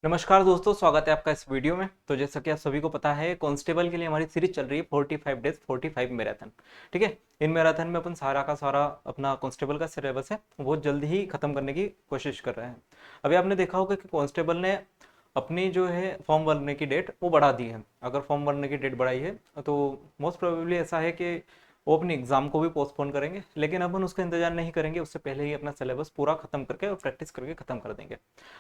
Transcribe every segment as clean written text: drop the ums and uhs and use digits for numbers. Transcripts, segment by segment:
नमस्कार दोस्तों, स्वागत है आपका इस वीडियो में। तो जैसा कि आप सभी को पता है, कांस्टेबल के लिए हमारी सीरीज चल रही है 45 डेज 45 मैराथन। ठीक है। इन मैराथन में अपन सारा का सारा अपना कांस्टेबल का सिलेबस है बहुत जल्दी ही खत्म करने की कोशिश कर रहे हैं। अभी आपने देखा होगा कि कांस्टेबल ने अपनी जो है फॉर्म भरने की डेट वो बढ़ा दी है। अगर फॉर्म भरने की डेट बढ़ाई है तो मोस्ट प्रोबेबली ऐसा है कि वो अपने एग्जाम को भी पोस्टपोन करेंगे, लेकिन अपन उसका इंतजार नहीं करेंगे। उससे पहले ही अपना सिलेबस पूरा खत्म करके और प्रैक्टिस करके खत्म कर देंगे।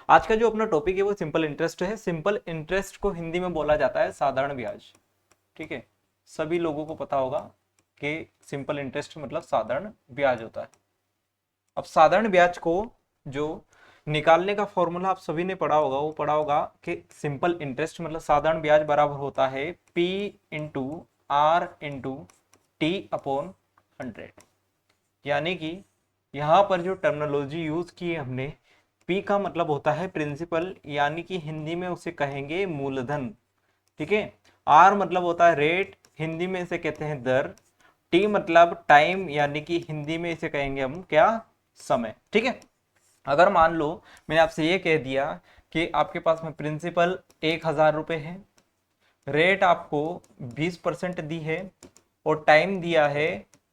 आज का जो अपना टॉपिक है वो सिंपल इंटरेस्ट है। सिंपल इंटरेस्ट को हिंदी में बोला जाता है साधारण ब्याज। ठीक है। सभी लोगों को पता होगा कि सिंपल इंटरेस्ट मतलब साधारण ब्याज होता है। अब साधारण ब्याज को जो निकालने का फॉर्मूला आप सभी ने पढ़ा होगा, वो पढ़ा होगा कि सिंपल इंटरेस्ट मतलब साधारण ब्याज बराबर होता है P into R into T upon 100। यानी कि यहाँ पर जो टर्मिनोलॉजी यूज की है हमने, पी का मतलब होता है प्रिंसिपल, यानी कि हिंदी में उसे कहेंगे मूलधन। ठीक है। आर मतलब होता है रेट, हिंदी में इसे कहते हैं दर। टी मतलब टाइम, यानी कि हिंदी में इसे कहेंगे हम क्या, समय। ठीक है। अगर मान लो मैंने आपसे ये कह दिया कि आपके पास में प्रिंसिपल 1000 रुपये है, रेट आपको 20% दी है और टाइम दिया है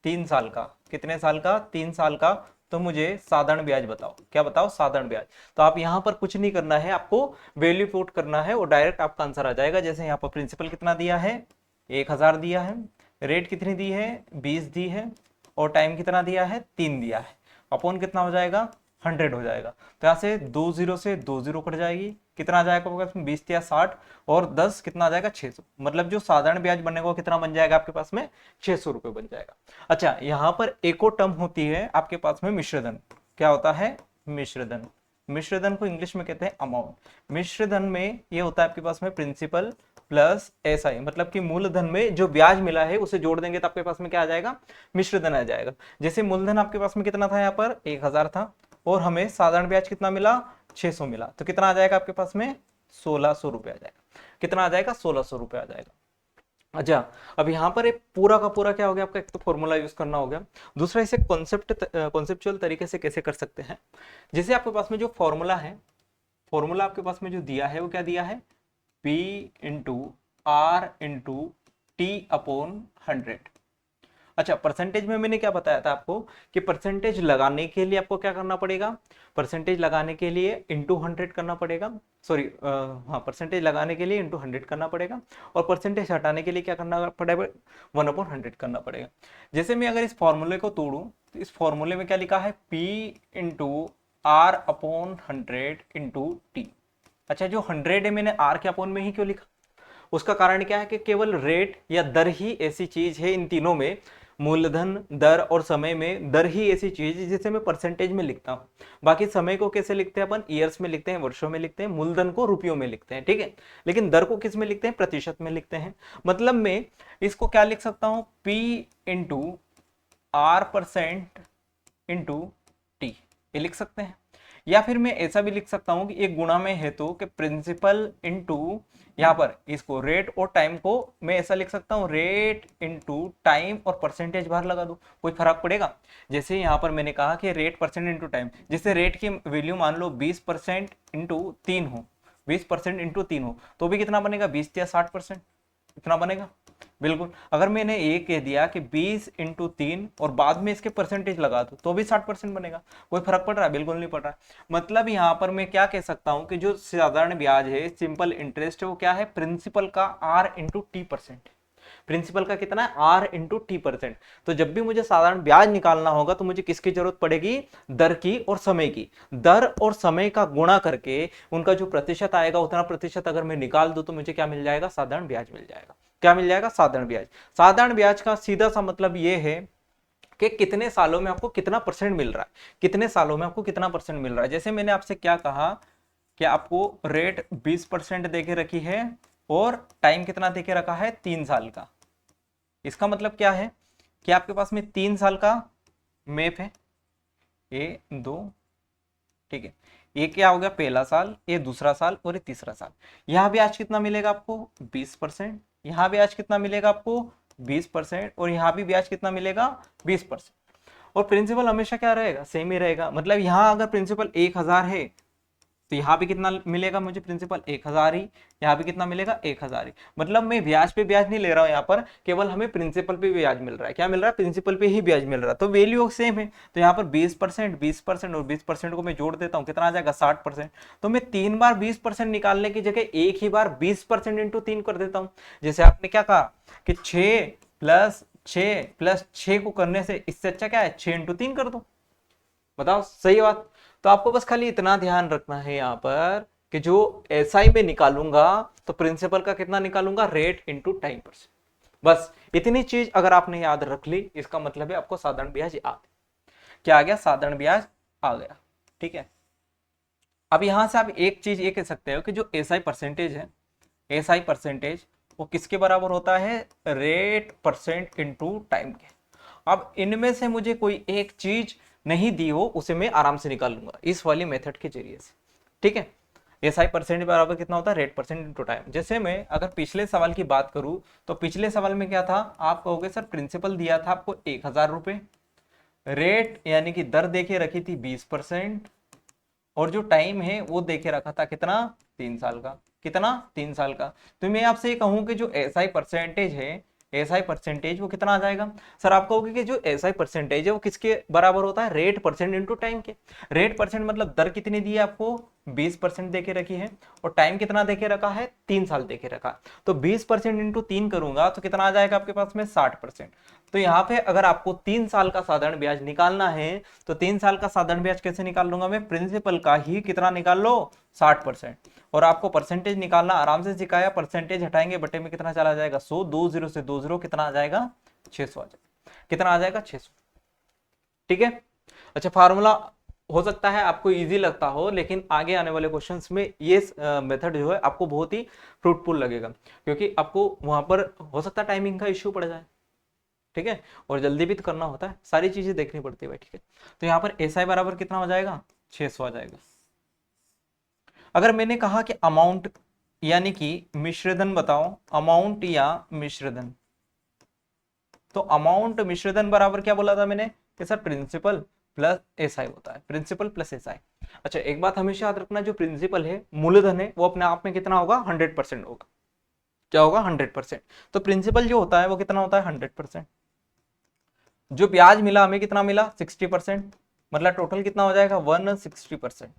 3 साल का। कितने साल का? 3 साल का। तो मुझे साधारण ब्याज बताओ। क्या बताओ? साधारण ब्याज। तो आप यहां पर कुछ नहीं करना है, आपको वैल्यू पुट करना है और डायरेक्ट आपका आंसर आ जाएगा। जैसे यहाँ पर प्रिंसिपल कितना दिया है? 1000 दिया है। रेट कितनी दी है? 20 दी है। और टाइम कितना दिया है? 3 दिया है। अपॉन कितना हो जाएगा? 100 हो जाएगा। तो यहाँ से 2 जीरो से 2 जीरो कट जाएगी। कितना आ जाएगा आपके पास में? 20 या 60 और 10 कितना आ जाएगा? 600। मतलब जो साधारण ब्याज बनेगा वो कितना बन जाएगा आपके पास में? 600 रुपये बन जाएगा। अच्छा, यहाँ पर एक और टर्म होती है आपके पास में, मिश्रधन। क्या होता है? मिश्रधन। मिश्रधन को इंग्लिश में कहते हैं अमाउंट। मिश्रधन में ये होता है आपके पास में प्रिंसिपल प्लस एसआई, मतलब कि मूलधन में जो ब्याज मिला है उसे जोड़ देंगे तो आपके पास में क्या आ जाएगा? मिश्रधन आ जाएगा। जैसे मूलधन आपके पास में कितना था? यहाँ पर 1000 था और हमें साधारण ब्याज कितना मिला? 600 मिला। तो कितना आ जाएगा आपके पास में? 1600 रुपये आ जाएगा। कितना आ जाएगा? 1600 रुपये आ जाएगा। अच्छा, अब यहाँ पर एक पूरा का पूरा क्या हो गया आपका? एक तो फॉर्मूला यूज करना हो गया, दूसरा इसे कॉन्सेप्चुअल तरीके से कैसे कर सकते हैं। जैसे आपके पास में जो फॉर्मूला है, फॉर्मूला आपके पास में जो दिया है वो क्या दिया है? P into R into T upon 100। अच्छा, परसेंटेज में मैंने क्या बताया था आपको कि परसेंटेज लगाने के लिए आपको क्या करना पड़ेगा? परसेंटेज लगाने के लिए इंटू 100 करना पड़ेगा। सॉरी, हाँ, परसेंटेज लगाने के लिए इंटू 100 करना पड़ेगा और परसेंटेज हटाने के लिए क्या करना पड़ेगा? 1/100 करना पड़ेगा। जैसे मैं अगर इस फॉर्मूले को तोड़ूं तो इस फॉर्मूले में क्या लिखा है? P into R upon 100 into T. अच्छा, जो 100 है मैंने आर के अपॉन में ही क्यों लिखा? उसका कारण क्या है कि केवल रेट या दर ही ऐसी चीज है इन तीनों में, मूलधन, दर और समय में दर ही ऐसी चीज है जिसे मैं परसेंटेज में लिखता हूं। बाकी समय को कैसे लिखते हैं अपन? ईयर्स में लिखते हैं, वर्षों में लिखते हैं, मूलधन को रुपयों में लिखते हैं। ठीक है। लेकिन दर को किस में लिखते हैं? प्रतिशत में लिखते हैं। मतलब मैं इसको क्या लिख सकता हूं? P into are percent into T, ये लिख सकते हैं। या फिर मैं ऐसा भी लिख सकता हूं कि एक गुणा में है तो कि प्रिंसिपल इंटू, यहां पर इसको रेट और टाइम को मैं ऐसा लिख सकता हूं, रेट इंटू टाइम और परसेंटेज बाहर लगा दो, कोई फर्क पड़ेगा? जैसे यहां पर मैंने कहा कि रेट परसेंट इंटू टाइम, जैसे रेट की वैल्यू मान लो 20% इंटू 3 हो, 20% इंटू 3 हो तो भी कितना बनेगा? 20 या 60%, इतना बनेगा। बिल्कुल। अगर मैंने ये कह दिया कि 20 इंटू 3 और बाद में इसके परसेंटेज लगा दो तो भी 60% बनेगा। कोई फर्क पड़ रहा है? बिल्कुल नहीं पड़ रहा। मतलब यहां पर मैं क्या कह सकता हूं कि जो साधारण ब्याज है, सिंपल इंटरेस्ट है, वो क्या है? प्रिंसिपल का R into T percent. Principal का कितना है? R into T percent. तो जब भी मुझे साधारण ब्याज निकालना होगा तो मुझे किसकी जरूरत पड़ेगी? दर की और समय की। दर और समय का गुणा करके उनका जो प्रतिशत आएगा उतना प्रतिशत अगर मैं निकाल दूं तो मुझे क्या मिल जाएगा? साधारण ब्याज मिल जाएगा। क्या मिल जाएगा? साधारण ब्याज। साधारण ब्याज का सीधा सा मतलब यह है कि कितने सालों में आपको कितना परसेंट मिल रहा है, कितने सालों में आपको कितना परसेंट मिल रहा है। जैसे मैंने आपसे क्या कहा कि आपको रेट 20% देके रखी है और टाइम कितना देके रखा है? 3 साल का। इसका मतलब क्या है कि आपके पास में 3 साल का मैप है, ए दो। ठीक है। ये क्या हो गया? पहला साल, ये दूसरा साल और ये तीसरा साल। यहां भी आज कितना मिलेगा आपको? 20%। यहां भी आज कितना मिलेगा आपको? 20%। और यहां भी ब्याज कितना मिलेगा? 20%। और प्रिंसिपल हमेशा क्या रहेगा? सेम ही रहेगा। मतलब यहां अगर प्रिंसिपल 1000 है तो यहाँ पे कितना मिलेगा मुझे प्रिंसिपल 1000 ही, यहाँ पे कितना मिलेगा 1000 ही। मतलब मैं ब्याज पे ब्याज नहीं ले रहा हूँ यहाँ पर, केवल हमें प्रिंसिपल पे ब्याज मिल रहा है। क्या मिल रहा है? प्रिंसिपल पे ही ब्याज मिल रहा है। तो वैल्यू सेम है, तो यहाँ पर 20%, 20% और 20% को मैं जोड़ देता हूँ, कितना आ जाएगा 60%। तो मैं 3 बार 20% निकालने की जगह एक ही बार 20% इंटू 3 कर देता हूँ। जैसे आपने क्या कहा कि 6 को करने से इससे अच्छा क्या है 6 इंटू 3 कर दो। बताओ सही बात। तो आपको बस खाली इतना ध्यान रखना है यहाँ पर कि जो एसआई में निकालूंगा तो प्रिंसिपल का कितना निकालूंगा, रेट इंटू टाइम परसेंट। बस इतनी चीज अगर आपने याद रख ली, इसका मतलब है आपको साधारण ब्याज आ क्या आ गया, साधारण ब्याज आ गया। ठीक है, अब यहां से आप एक चीज ये कह सकते हो कि जो एसआई परसेंटेज है, एसआई परसेंटेज वो किसके बराबर होता है, रेट परसेंट इंटू टाइम के। अब इनमें से मुझे कोई एक चीज नहीं दी हो, उसे मैं आराम से निकाल लूंगा इस वाली मेथड के जरिए से। ठीक है, एसआई परसेंट बराबर कितना होता है, रेट परसेंट इंटू टाइम। जैसे मैं अगर पिछले सवाल की बात करूं तो पिछले सवाल में क्या था, आप कहोगे सर प्रिंसिपल दिया था आपको 1000 रुपए, रेट यानी कि दर देके रखी थी 20%, और जो टाइम है वो देके रखा था कितना, 3 साल का। कितना, 3 साल का। तो मैं आपसे ये कहूं कि जो एसआई परसेंटेज है, एसआई परसेंटेज वो कितना आ जाएगा। सर आप कहोगे कि जो एसआई परसेंटेज है वो किसके बराबर होता है, रेट परसेंट इंटू टाइम के। रेट परसेंट मतलब दर कितनी दी है आपको, 20% देके रखी है, और टाइम कितना देके रखा है, 3 साल देके रखा। तो 20% इंटू 3 करूंगा तो कितना आ जाएगा आपके पास में, 60%। तो यहाँ पे अगर आपको 3 साल का साधारण ब्याज निकालना है तो 3 साल का साधारण ब्याज कैसे निकाल लूंगा मैं, प्रिंसिपल का ही कितना निकाल लो, 60%। और आपको परसेंटेज निकालना आराम से सिखाया, परसेंटेज हटाएंगे बटे में कितना चला जाएगा 100, 20 से 20 कितना आ जाएगा 600 आ जाएगा। कितना आ जाएगा 600। ठीक है, अच्छा फार्मूला हो सकता है आपको इजी लगता हो, लेकिन आगे आने वाले क्वेश्चंस में ये मेथड जो है आपको बहुत ही फ्रूटफुल लगेगा, क्योंकि आपको वहां पर हो सकता है टाइमिंग का इश्यू पड़ जाए। ठीक है, और जल्दी भी तो करना होता है, सारी चीजें देखनी पड़ती है भाई। ठीक है, तो यहाँ पर एसआई बराबर कितना हो जाएगा, 600 आ जाएगा। अगर मैंने कहा कि अमाउंट यानी कि मिश्रधन बताओ, अमाउंट या मिश्रधन, तो अमाउंट मिश्रधन बराबर क्या बोला था मैंने कि सर प्रिंसिपल प्लस एसआई होता है, प्रिंसिपल प्लस एसआई। अच्छा एक बात हमेशा याद रखना, जो प्रिंसिपल है मूलधन है वो अपने आप में कितना होगा, 100% होगा। क्या होगा, 100%। तो प्रिंसिपल जो होता है वो कितना होता है, 100%। जो ब्याज मिला हमें कितना मिला, 60%, मतलब टोटल कितना हो जाएगा 160%।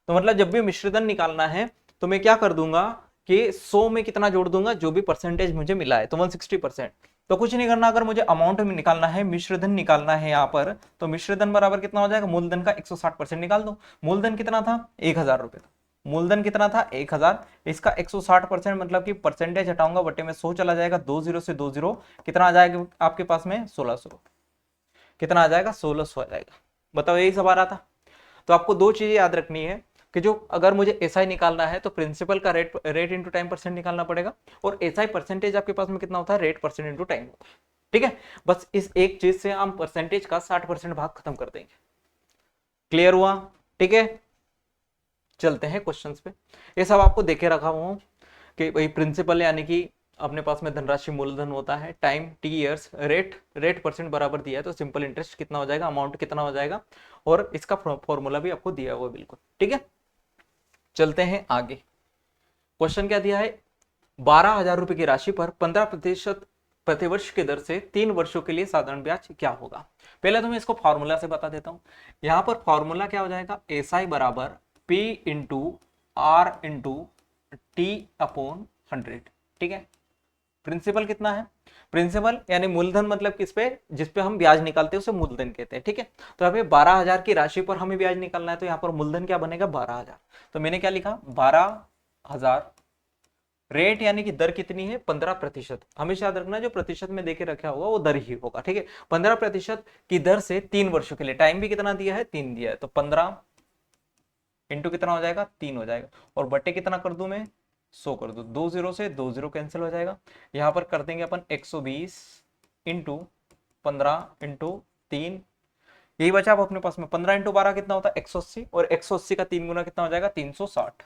तो मतलब जब भी मिश्रधन निकालना है तो मैं क्या कर दूंगा कि 100 में कितना जोड़ दूंगा, जो भी परसेंटेज मुझे मिला है, तो 160%। तो कुछ नहीं करना, अगर मुझे अमाउंट में निकालना है, मिश्रधन निकालना है यहाँ पर, तो मिश्रधन बराबर कितना हो जाएगा, मूलधन का 160% निकाल दो। मूलधन कितना था, 1000 रुपए था। मूलधन कितना था, 1000, इसका 160% मतलब कि परसेंटेज हटाऊंगा बटे में 100 चला जाएगा, 20 से 20 कितना आ जाएगा आपके पास में, 1600। कितना आ जाएगा, 1600 आ जाएगा। बताओ यही सब आ रहा था। तो आपको दो चीजें याद रखनी है कि जो अगर मुझे एसआई निकालना है तो प्रिंसिपल का रेट इंटू टाइम परसेंट निकालना पड़ेगा, और एसआई परसेंटेज आपके पास में कितना होता है, रेट परसेंट इंटू टाइम होता है। ठीक है, बस इस एक चीज से हम परसेंटेज का 60% भाग खत्म कर देंगे। क्लियर हुआ। ठीक है, चलते हैं क्वेश्चंस पे। ये सब आपको देखे रखा हूं कि भाई प्रिंसिपल यानी कि अपने पास में धनराशि मूलधन होता है, time T years, rate percent बराबर दिया है, तो सिंपल इंटरेस्ट कितना हो जाएगा, अमाउंट कितना हो जाएगा, और इसका फॉर्मूला भी आपको दिया हुआ है बिल्कुल। ठीक है, चलते हैं आगे। क्वेश्चन क्या दिया है, 12,000 रुपए की राशि पर 15% प्रतिवर्ष की दर से 3 वर्षों के लिए साधारण ब्याज क्या होगा। पहले तो मैं इसको फॉर्मूला से बता देता हूं। यहां पर फॉर्मूला क्या हो जाएगा, एस आई बराबर P into R into T upon 100। ठीक है, प्रिंसिपल कितना है, प्रिंसिपल यानी मूलधन, मतलब किस पे, जिस पे हम ब्याज निकालते हैं उसे मूलधन कहते हैं। ठीक है, तो यहाँ पे 12,000 की राशि पर हमें ब्याज निकालना है, तो यहाँ पर मूलधन क्या बनेगा, 12,000। तो मैंने क्या लिखा, 12,000, रेट यानी कि दर कितनी है, 15%। हमेशा याद रखना जो प्रतिशत में देके रखा होगा वो दर ही होगा। ठीक है, 15% की दर से 3 वर्षों के लिए, टाइम भी कितना दिया है, 3 दिया है, तो 15 इंटू कितना हो जाएगा, 3 हो जाएगा, और बटे कितना कर दू मैं, 100 कर दो, 20 से 20 कैंसिल हो जाएगा। यहां पर कर देंगे अपन 120 इंटू 15 इंटू 3, यही बचा अब अपने पास में। 15 इंटू 12 कितना होता है, 180, और 180 का 3 गुना कितना हो जाएगा, 360।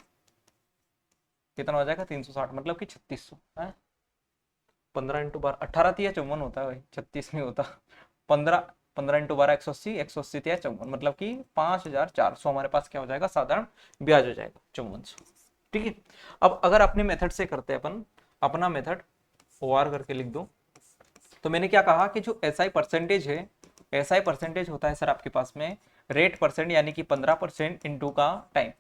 कितना हो जाएगा, 360, मतलब कि 3600 है। 15 इंटू 12, 18 या 54 होता है भाई, 36 नहीं होता। 15 15 इंटू 12 180, 180 या 54, मतलब कि 5400 हमारे पास क्या हो जाएगा, साधारण ब्याज हो जाएगा 5400। ठीक है। अब अगर अपने मेथड से करते हैं अपन, अपना मेथड OR करके लिख दो, तो मैंने क्या कहा कि जो SI परसेंटेज है, SI परसेंटेज होता है सर आपके पास में रेट परसेंट यानी कि 15% इंटू का टाइम,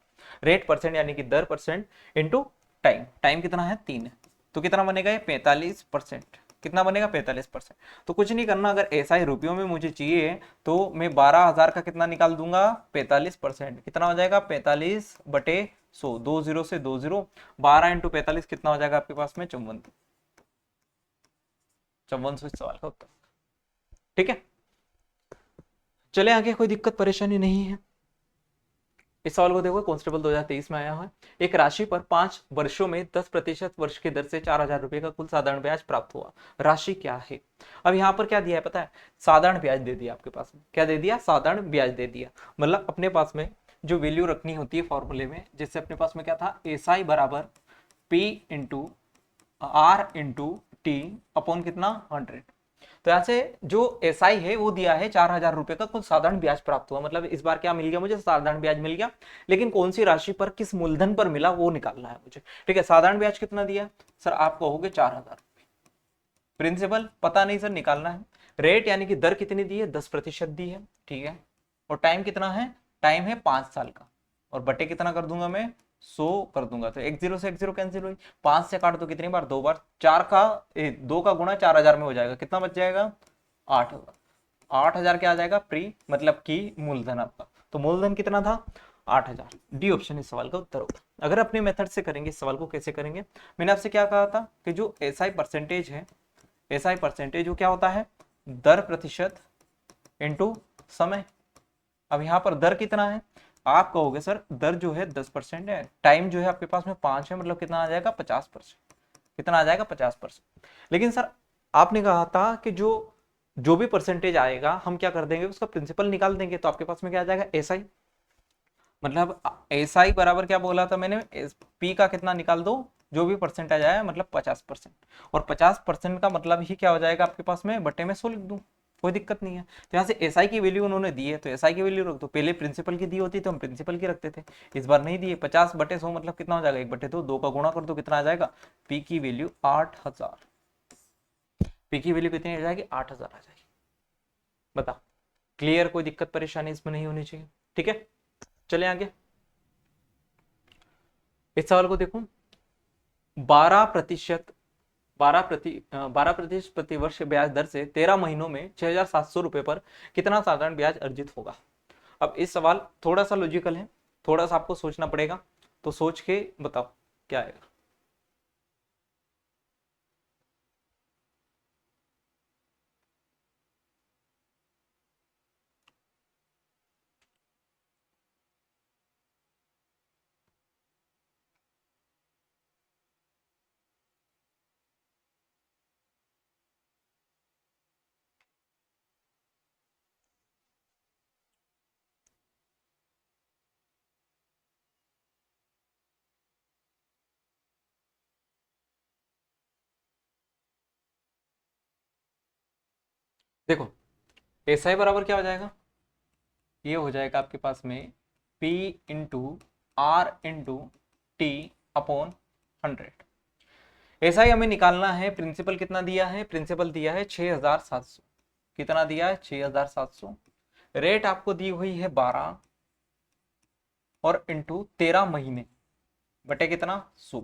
रेट परसेंट यानी कि दर परसेंट इंटू टाइम, टाइम कितना है 3 है, तो कितना बनेगा ये 45%, कितना बनेगा 45%। तो कुछ नहीं करना, अगर SI रुपयों में मुझे चाहिए तो मैं 12,000 का कितना निकाल दूंगा 45%, कितना हो जाएगा 45/100, 20 से 20, 12 इंटू 45 कितना हो जाएगा आपके पास में 5400 इस सवाल का उत्तर। ठीक है, चले आगे, कोई दिक्कत परेशानी नहीं है। इस सवाल को देखो, कांस्टेबल 2023 में आया है। एक राशि पर 5 वर्षों में 10% वर्ष की दर से 4,000 रुपए का कुल साधारण ब्याज प्राप्त हुआ, राशि क्या है। अब यहाँ पर क्या दिया है पता है, साधारण ब्याज दे दिया आपके पास में, क्या दे दिया, साधारण ब्याज दे दिया। मतलब अपने पास में जो वैल्यू रखनी होती है फॉर्मूले में, जिससे अपने पास में क्या था, SI बराबर P into R into T upon कितना 100। तो यहाँ से जो SI है वो दिया है 4,000 रुपए का कुल साधारण ब्याज प्राप्त हुआ, मतलब इस बार क्या मिल गया मुझे, साधारण ब्याज मिल गया, लेकिन कौन सी राशि पर किस मूलधन पर मिला वो निकालना है मुझे। ठीक है, साधारण ब्याज कितना दिया सर, आप कहोगे 4,000 रुपए, प्रिंसिपल पता नहीं सर, निकालना है। रेट यानी कि दर कितनी दी है, 10% दी है, ठीक है। और टाइम कितना है, टाइम है 5 साल का, और बटे कितना कर दूंगा मैं 100 कर दूंगा, तो 10 से 10 कैंसिल हुई, 5 से काट दो कितनी बार, 2 बार, 2 का गुणा 4,000 में हो जाएगा, कितना बच जाएगा 8,000, 8,000 क्या आ जाएगा प्री, मतलब कि मूलधन आपका, तो मूलधन कितना था 8,000। डी ऑप्शन इस सवाल का उत्तर होगा। अगर अपने मेथड से करेंगे इस सवाल को कैसे करेंगे, मैंने आपसे क्या कहा था कि जो SI परसेंटेज है, SI परसेंटेज वो क्या होता है, दर प्रतिशत इंटू समय। अब यहाँ पर दर कितना है, आप कहोगे सर दर जो है 10% है, टाइम जो है आपके पास में 5 है, मतलब कितना आ जाएगा 50%, कितना आ जाएगा 50%। लेकिन सर आपने कहा था कि जो भी परसेंटेज आएगा हम क्या कर देंगे, उसका प्रिंसिपल निकाल देंगे, तो आपके पास में क्या आ जाएगा SI, मतलब SI बराबर क्या बोला था मैंने, P का कितना निकाल दो, जो भी परसेंटेज आया मतलब 50%, और 50% का मतलब ही क्या हो जाएगा आपके पास में, बटे में 100 लिख दूं, कोई दिक्कत नहीं है। तो यहाँ से SI की वैल्यू उन्होंने दी है तो SI की वैल्यू रख दो, पहले प्रिंसिपल की दी होती तो हम प्रिंसिपल की रखते थे, इस बार नहीं दिए, 50/100 मतलब कितना हो जाएगा 1/2, 2 का गुणा कर दो कितना आ जाएगा, P की वैल्यू 8,000, P की वैल्यू कितनी आ जाएगी 8,000 आ जाएगी। बता क्लियर, कोई दिक्कत परेशानी इसमें नहीं होनी चाहिए। ठीक है, चले आगे। इस सवाल को देखो, 12% 12% प्रति वर्ष ब्याज दर से 13 महीनों में 6,700 रुपए पर कितना साधारण ब्याज अर्जित होगा। अब इस सवाल थोड़ा सा लॉजिकल है, थोड़ा सा आपको सोचना पड़ेगा, तो सोच के बताओ क्या आएगा। देखो SI बराबर क्या हो जाएगा, ये हो जाएगा आपके पास में P into R into T upon 100। SI हमें निकालना है, प्रिंसिपल कितना दिया है, प्रिंसिपल दिया है 6,700, कितना दिया है 6,700, रेट आपको दी हुई है 12 और इंटू 13 महीने बटे कितना 100।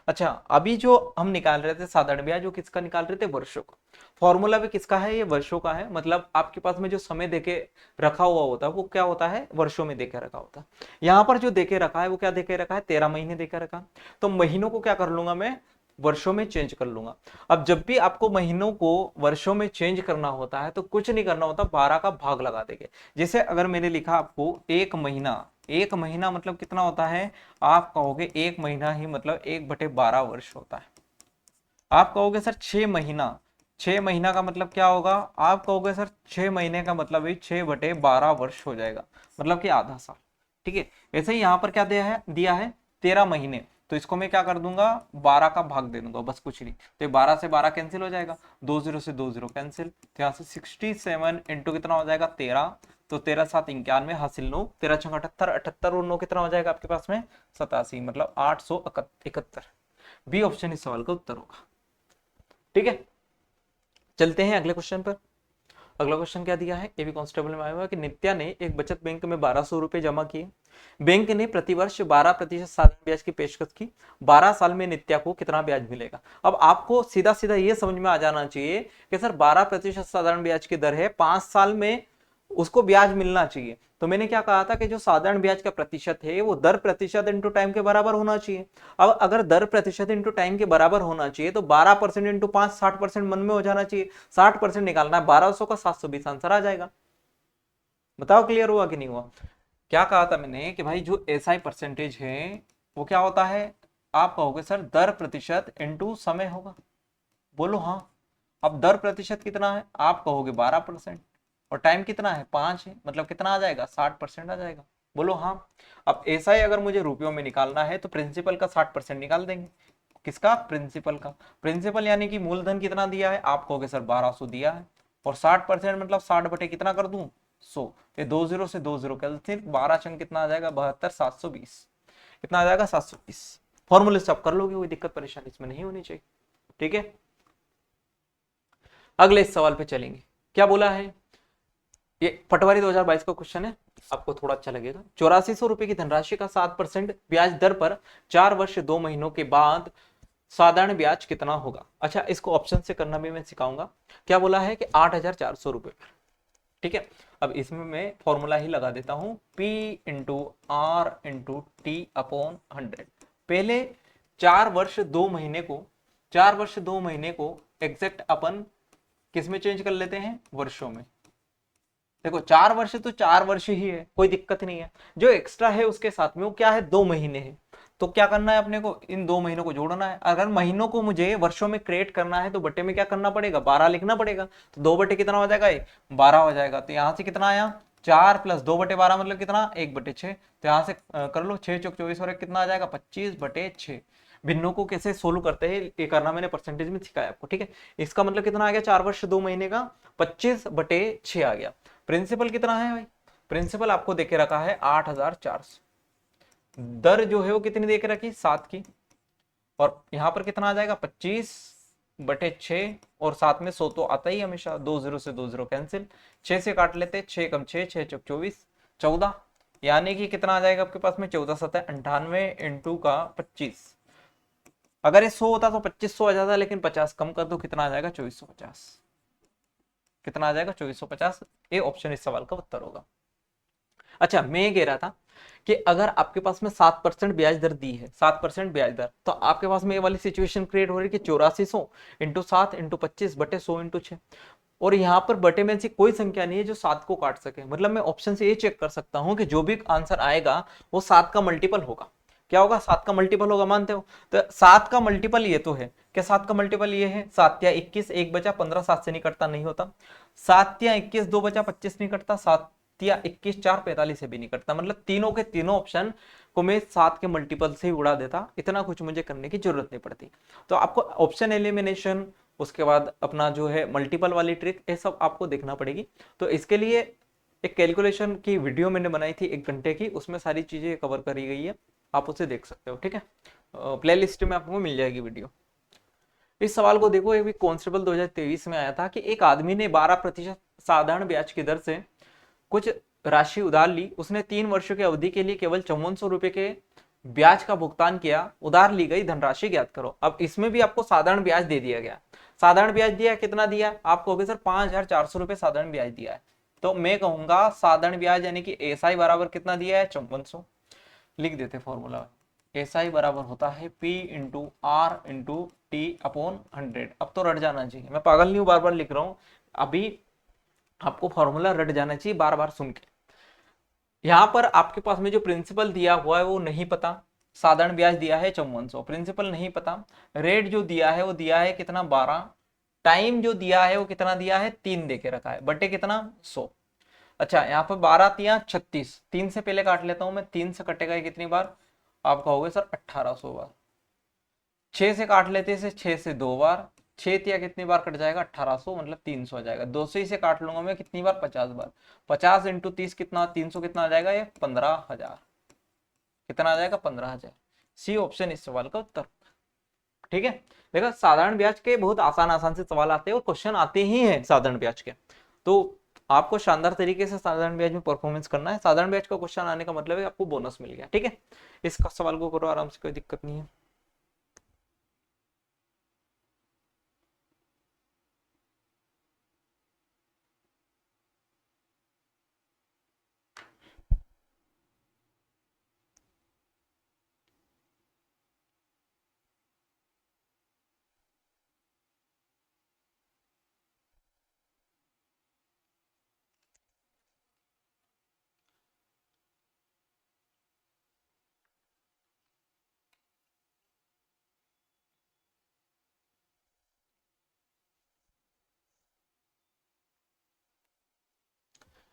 अच्छा अभी जो हम निकाल रहे थे साधारण ब्याज, जो किसका निकाल रहे थे, वर्षों का, फॉर्मूला भी किसका है, ये वर्षों का है, मतलब आपके पास में जो समय देके रखा हुआ होता है वो क्या होता है, वर्षों में देके रखा होता है। यहाँ पर जो देके रखा है वो क्या देके रखा है, 13 महीने देके रखा, तो महीनों को क्या कर लूंगा मैं, वर्षों में चेंज कर लूंगा। अब जब भी आपको महीनों को वर्षों में चेंज करना होता है तो कुछ नहीं करना होता, 12 का भाग लगा देंगे। जैसे अगर मैंने लिखा आपको एक महीना, एक महीना मतलब कितना होता है, आप कहोगे एक महीना ही मतलब 1/12 वर्ष होता है। आप कहोगे सर 6 महीना, 6 महीना का मतलब क्या होगा, आप कहोगे सर 6 महीने का मतलब ही 6/12 वर्ष हो जाएगा, मतलब कि आधा साल। ठीक है, वैसे ही यहाँ पर क्या दिया है 13 महीने, तो इसको मैं क्या कर दूंगा, 12 का भाग दे दूंगा, बस कुछ नहीं। तो ये 12 से 12 कैंसिल हो जाएगा, 2 0 से 2 0 कैंसिल, तो यहाँ से 67 इंटू कितना हो जाएगा 13, तो 13 7 91 हासिल 9, 13 6 78, 78 और 9 कितना हो जाएगा आपके पास में 87, मतलब 871। बी ऑप्शन इस सवाल का उत्तर होगा। ठीक है, चलते हैं अगले क्वेश्चन पर। अगला क्वेश्चन क्या दिया है, ये भी कांस्टेबल में आया हुआ है कि नित्या ने एक बचत बैंक में 1200 रुपए जमा किए। बैंक ने प्रतिवर्ष 12% साधारण ब्याज की पेशकश की। 12 साल में नित्या को कितना ब्याज मिलेगा। अब आपको सीधा सीधा ये समझ में आ जाना चाहिए कि सर 12% साधारण ब्याज की दर है, 5 साल में उसको ब्याज मिलना चाहिए। तो मैंने क्या कहा था कि जो साधारण ब्याज का प्रतिशत है वो दर प्रतिशत इंटू टाइम के बराबर होना चाहिए। अब अगर दर प्रतिशत इंटू टाइम के बराबर होना चाहिए तो 12% इंटू 5 60% मन में हो जाना चाहिए। 60% निकालना है, 1200 का 720 आंसर आ जाएगा। बताओ क्लियर हुआ कि नहीं हुआ। क्या कहा था मैंने कि भाई जो एसआई परसेंटेज है वो क्या होता है, आप कहोगे सर दर प्रतिशत इंटू समय होगा, बोलो हाँ। अब दर प्रतिशत कितना है, आप कहोगे 12%, और टाइम कितना है 5 है, मतलब कितना आ जाएगा 60% आ जाएगा, बोलो हाँ। अब ऐसा ही अगर मुझे रुपयों में निकालना है तो प्रिंसिपल का 60% निकाल देंगे। किसका, प्रिंसिपल का। प्रिंसिपल यानी कि मूलधन कितना दिया है, आप कहोगे सर 1200 दिया है, और 60% मतलब 60 बटे कितना कर दूं 100, ये 2 0 से 2 0 कैंसिल, 12 चंग कितना आ जाएगा 72 720, कितना आ जाएगा 720। फॉर्मूले से आप कर लोगे, कोई दिक्कत परेशानी इसमें नहीं होनी चाहिए। ठीक है, अगले इस सवाल पे चलेंगे। क्या बोला है, ये पटवारी 2022 का क्वेश्चन है, आपको थोड़ा अच्छा लगेगा। 8400 रुपए की धनराशि का 7% ब्याज दर पर 4 वर्ष 2 महीनों के बाद साधारण ब्याज कितना होगा। अच्छा, इसको ऑप्शन से करना भी मैं सिखाऊंगा। क्या बोला है कि 8400 रुपए पर। ठीक है, अब इसमें मैं फॉर्मूला ही लगा देता हूं, P into R into T upon 100। पहले 4 वर्ष 2 महीने को, 4 वर्ष 2 महीने को एग्जैक्ट अपन किस में चेंज कर लेते हैं, वर्षों में। देखो 4 वर्ष तो 4 वर्ष ही है, कोई दिक्कत नहीं है। जो एक्स्ट्रा है उसके साथ में वो क्या है, 2 महीने है। तो क्या करना है अपने को, इन 2 महीनों को जोड़ना है। अगर महीनों को मुझे वर्षों में क्रिएट करना है तो बटे में क्या करना पड़ेगा, 12 लिखना पड़ेगा। तो 2 बटे कितना हो जाएगा, 12 हो जाएगा। तो यहाँ से कितना आया 4 प्लस 2 बटे 12 मतलब कितना 1 बटे 6। तो यहाँ से कर लो 6 चौक 24 और कितना आ जाएगा 25 बटे 6। भिन्नों को कैसे सोल्व करते हैं ये करना मैंने परसेंटेज में सिखाया आपको। ठीक है, इसका मतलब कितना आ गया, 4 वर्ष 2 महीने का 25 बटे 6 आ गया। प्रिंसिपल कितना है भाई, प्रिंसिपल आपको देके रखा है 8400। दर जो है वो कितनी देके रखी 7 की, और यहां पर कितना आ जाएगा 25 बटे 6, और साथ में 100 तो आता ही हमेशा, 2 0 से 2 0 कैंसिल, 6 से काट लेते, 6 कम 6 6 चौक 24 14, यानी कि कितना आ जाएगा आपके पास में 14 7 98 इंटू का 25। अगर ये 100 होता तो 2500 आ जाता, लेकिन 50 कम कर दो, कितना आ जाएगा 2450। कितना आ जाएगा 2450। ये ऑप्शन इस सवाल का उत्तर होगा। अच्छा, मैं ये कह रहा था कि अगर आपके पास में 7% ब्याज दर दी है, 7% ब्याज दर, तो आपके पास में ये वाली सिचुएशन क्रिएट हो रही है कि 8400 इंटू 7 इंटू 25 बटे 100 इंटू 6, और यहाँ पर बटे में से कोई संख्या नहीं है जो 7 को काट सके। मतलब मैं ऑप्शन से ये चेक कर सकता हूँ कि जो भी आंसर आएगा वो 7 का मल्टीपल होगा। क्या होगा, 7 का मल्टीपल होगा, मानते हो। तो 7 का मल्टीपल ये तो है, क्या 7 का मल्टीपल ये है, 7 या 21, 1 बचा 15, 7 से नहीं कटता, नहीं होता। 7 या 21, 2 बचा 25 नहीं कटता, 7 या 21 4 45 से भी नहीं कटता। मतलब तीनों के तीनों ऑप्शन को मैं 7 के मल्टीपल से ही उड़ा देता, इतना कुछ मुझे करने की जरूरत नहीं पड़ती। तो आपको ऑप्शन एलिमिनेशन, उसके बाद अपना जो है मल्टीपल वाली ट्रिक, ये सब आपको देखना पड़ेगी। तो इसके लिए एक कैलकुलेशन की वीडियो मैंने बनाई थी 1 घंटे की, उसमें सारी चीजें कवर करी गई है, आप उसे देख सकते हो। ठीक है, प्ले लिस्ट में आपको मिल जाएगी वीडियो। इस सवाल को देखो, ये भी कांस्टेबल 2023 में आया था कि एक आदमी ने 12% साधारण ब्याज की दर से कुछ राशि उधार ली। उसने 3 वर्षों की अवधि के लिए केवल 5400 रुपए के ब्याज का भुगतान किया। उधार ली गई धनराशि ज्ञात करो। अब इसमें भी आपको साधारण ब्याज दे दिया गया। साधारण ब्याज दिया कितना दिया, आप कहोगे सर 5400 रुपए साधारण ब्याज दिया है। तो मैं कहूंगा साधारण ब्याज यानी कि एसआई बराबर कितना दिया है 5400। लिख देते फॉर्मूला, एसआई बराबर होता है P into R into T upon 100। अब तो रट जाना चाहिए, मैं पागल नहीं हूं बार बार लिख रहा हूं, अभी आपको फॉर्मूला रट जाना चाहिए बार बार सुन के। यहां पर आपके पास में जो प्रिंसिपल दिया हुआ है वो नहीं पता, साधारण ब्याज दिया है 5400, प्रिंसिपल नहीं पता, रेट जो दिया है वो दिया है कितना 12, टाइम जो दिया है वो कितना दिया है 3 देके रखा है, बटे कितना 100। अच्छा, यहाँ पर 12 3 36, 3 से पहले काट लेता हूं मैं, 3 से कटेगा कितनी बार आप कहोगे सर 1800 बार। 6 से काट लेते हैं, 6 से 2 बार, 6 तिया कितनी बार कट जाएगा 1800, मतलब 300 आ जाएगा। 200 से काट लूंगा मैं कितनी बार 50 बार, 50 इंटू 30 कितना, 300 कितना आ जाएगा ये 15,000, कितना आ जाएगा 15,000। सी ऑप्शन इस सवाल का उत्तर। ठीक है, देखो साधारण ब्याज के बहुत आसान आसान से सवाल आते हैं और क्वेश्चन आते ही हैं साधारण ब्याज के, तो आपको शानदार तरीके से साधारण ब्याज में परफॉर्मेंस करना है। साधारण ब्याज का क्वेश्चन आने का मतलब है आपको बोनस मिल गया। ठीक है, इस सवाल को करो आराम से, कोई दिक्कत नहीं है।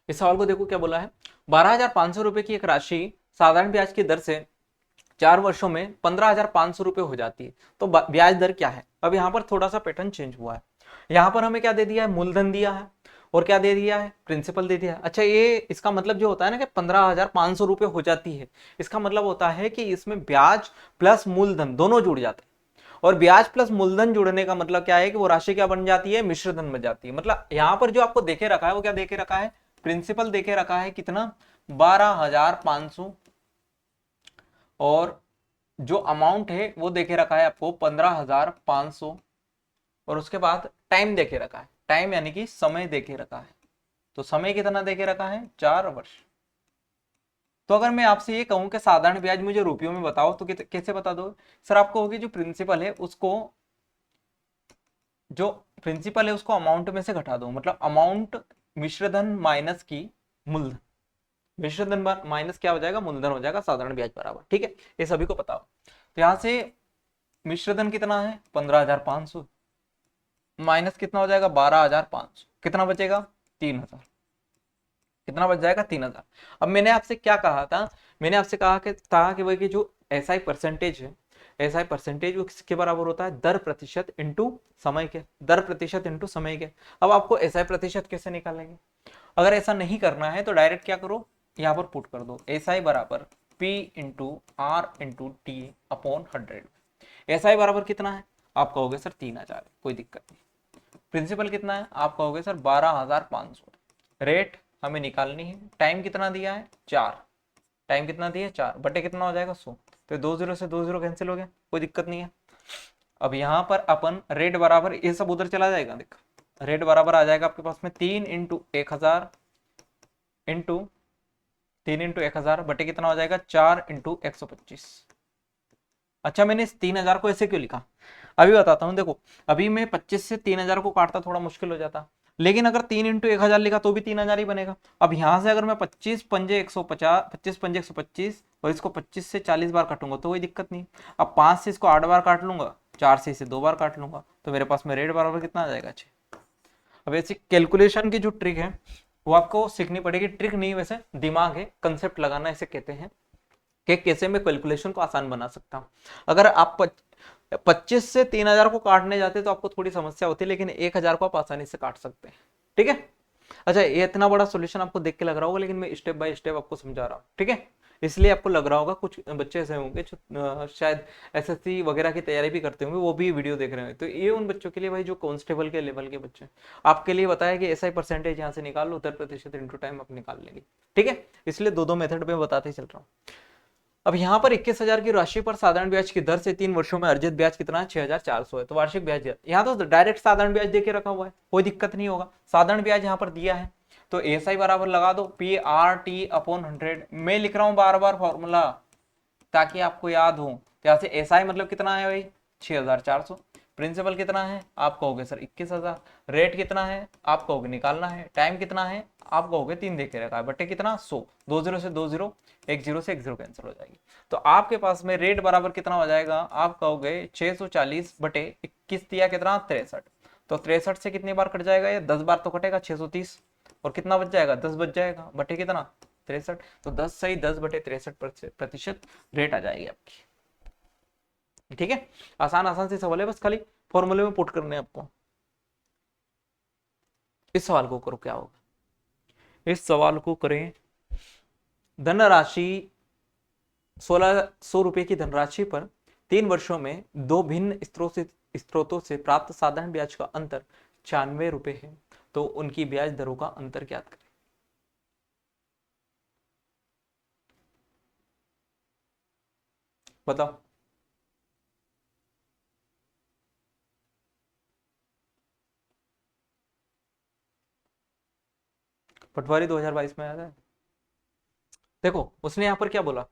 इस सवाल को देखो क्या बोला है, 12,500 रुपए की एक राशि साधारण ब्याज की दर से 4 वर्षों में 15,500 रुपए हो जाती है, तो ब्याज दर क्या है। अब यहाँ पर थोड़ा सा पैटर्न चेंज हुआ है, यहाँ पर हमें क्या दे दिया है, मूलधन दिया है और क्या दे दिया है, प्रिंसिपल दे दिया है। अच्छा, ये इसका मतलब जो होता है ना कि 15,500 रुपए हो जाती है, इसका मतलब होता है कि इसमें ब्याज प्लस मूलधन दोनों जुड़ जाते हैं, और ब्याज प्लस मूलधन जुड़ने का मतलब क्या है कि वो राशि क्या बन जाती है, मिश्र धन बन जाती है। मतलब यहाँ पर जो आपको देखे रखा है वो क्या देखे रखा है, प्रिंसिपल देखे रखा है कितना, 12,500, और जो अमाउंट है वो देखे रखा है आपको 15,500, और उसके बाद टाइम देखे रखा है, टाइम यानी कि समय देखे रखा है। तो समय कितना देखे रखा है, 4 वर्ष। तो अगर मैं आपसे ये कहूं कि साधारण ब्याज मुझे रुपयों में बताओ, तो कैसे बता दो सर, आपको होगी जो प्रिंसिपल है उसको, जो प्रिंसिपल है उसको अमाउंट में से घटा दो, मतलब अमाउंट मिश्रधन माइनस की मूलधन, मिश्रधन माइनस क्या हो जाएगा, मूलधन हो जाएगा साधारण ब्याज बराबर। ठीक है, ये सभी को पता हो। तो यहां से मिश्रधन कितना है 15,500, माइनस कितना हो जाएगा 12,500, कितना बचेगा 3,000, कितना बच जाएगा 3,000। अब मैंने आपसे क्या कहा था, मैंने आपसे कहा कि वही कि जो एसआई परसेंटेज है, एसआई परसेंटेज वो किसके बराबर होता है, दर प्रतिशत इंटू समय के, दर प्रतिशत इंटू समय के। अब आपको एसआई प्रतिशत कैसे निकालेंगे, अगर ऐसा नहीं करना है तो डायरेक्ट क्या करो, यहाँ पर पुट कर दो एसआई बराबर P into R into T upon 100। SI बराबर कितना है, आप कहोगे सर 3,000, कोई दिक्कत नहीं। प्रिंसिपल कितना है, आप कहोगे सर 12,500। रेट हमें निकालनी है, टाइम कितना दिया है 4, टाइम कितना दिया है 4, बटे कितना हो जाएगा 100, तो 2 0 से 2 0 कैंसिल हो गया, कोई दिक्कत नहीं है। अब यहाँ पर अपन रेट बराबर ये सब उधर चला जाएगा, देख रेट बराबर आ जाएगा आपके पास में 3 इंटू 1,000 इंटू 3 इंटू 1,000 बटे कितना हो जाएगा 4 इंटू 125। अच्छा, मैंने इस 3,000 को ऐसे क्यों लिखा, अभी बताता हूँ। देखो अभी मैं 25 से 3,000 को काटता थोड़ा मुश्किल हो जाता, लेकिन अगर 3 इंटू 1,000 लिखा तो भी 3,000 ही बनेगा। अब यहां से अगर मैं 25 पंजे 150, 25 पंजे 125 और इसको 25 से 40 बार काटूंगा तो कोई दिक्कत नहीं। अब 5 से इसको 8 बार काट लूंगा, 4 से इसे 2 बार काट लूंगा, तो मेरे पास में रेट बराबर कितना आ जाएगा 6। अब ऐसी कैलकुलेशन की जो ट्रिक है वो आपको सीखनी पड़ेगी, ट्रिक नहीं वैसे दिमाग है, कंसेप्ट लगाना इसे कहते हैं, कि कैसे मैं कैलकुलेशन को आसान बना सकता हूँ। अगर आप 25 से 3,000 को काटने जाते तो आपको थोड़ी समस्या होती है, लेकिन 1,000 को आप आसानी से काट सकते हैं। ठीक है, अच्छा ये इतना बड़ा सॉल्यूशन आपको देख के लग रहा होगा, लेकिन मैं स्टेप बाय स्टेप आपको समझा रहा हूँ। ठीक है, इसलिए आपको लग रहा होगा, कुछ बच्चे ऐसे होंगे जो शायद एसएससी वगैरह की तैयारी भी करते होंगे, वो भी वीडियो देख रहे होंगे, तो ये उन बच्चों के लिए भाई जो कांस्टेबल के लेवल के बच्चे, आपके लिए बताया कि एसआई परसेंटेज यहाँ से निकाल लो, 10% इंटू टाइम आप निकाल लेंगे। ठीक है, इसलिए दो मेथड में बताते चल रहा हूँ। अब यहाँ पर 21,000 की राशि पर साधारण ब्याज की दर से 3 वर्षों में अर्जित ब्याज कितना है, 6,400 है, तो वार्षिक ब्याज यहाँ तो डायरेक्ट साधारण ब्याज देके रखा हुआ है, कोई दिक्कत नहीं होगा। साधारण ब्याज यहाँ पर दिया है तो एसआई बराबर लगा दो पी आर टी अपॉन 100। मैं लिख रहा हूँ बार बार फॉर्मूला ताकि आपको याद हो। तो यहाँ से एसआई मतलब कितना है भाई 6,400, प्रिंसिपल कितना है आप कहोगे सर 21,000, रेट कितना है आप कहोगे निकालना है, टाइम कितना है आप कहोगे 3 देके रखा है, बटे कितना 100, 2 0 से 2 0, 1 0 से 1 0 कैंसिल हो जाएगी। तो आपके पास में रेट बराबर कितना हो जाएगा, आप कहोगे 640 बटे 21 दिया कितना 63, तो 63 से कितनी बार कट जाएगा ये 10 बार तो कटेगा 630, और कितना बच जाएगा 10 बच जाएगा, बटे कितना 63, तो 10 सही 10/63% रेट आ जाएगी आपकी। ठीक है, आसान आसान से सवाल है, बस खाली फॉर्मूले में पुट करने हैं आपको। इस सवाल को करो, क्या होगा, इस सवाल को करें। धनराशि 1600 रुपए की धनराशि पर 3 वर्षों में दो भिन्न स्त्रोतों से प्राप्त साधारण ब्याज का अंतर 96 रुपए है, तो उनकी ब्याज दरों का अंतर ज्ञात करें। बताओ। पटवारी 2022 में आया था। देखो उसने यहां पर क्या बोला,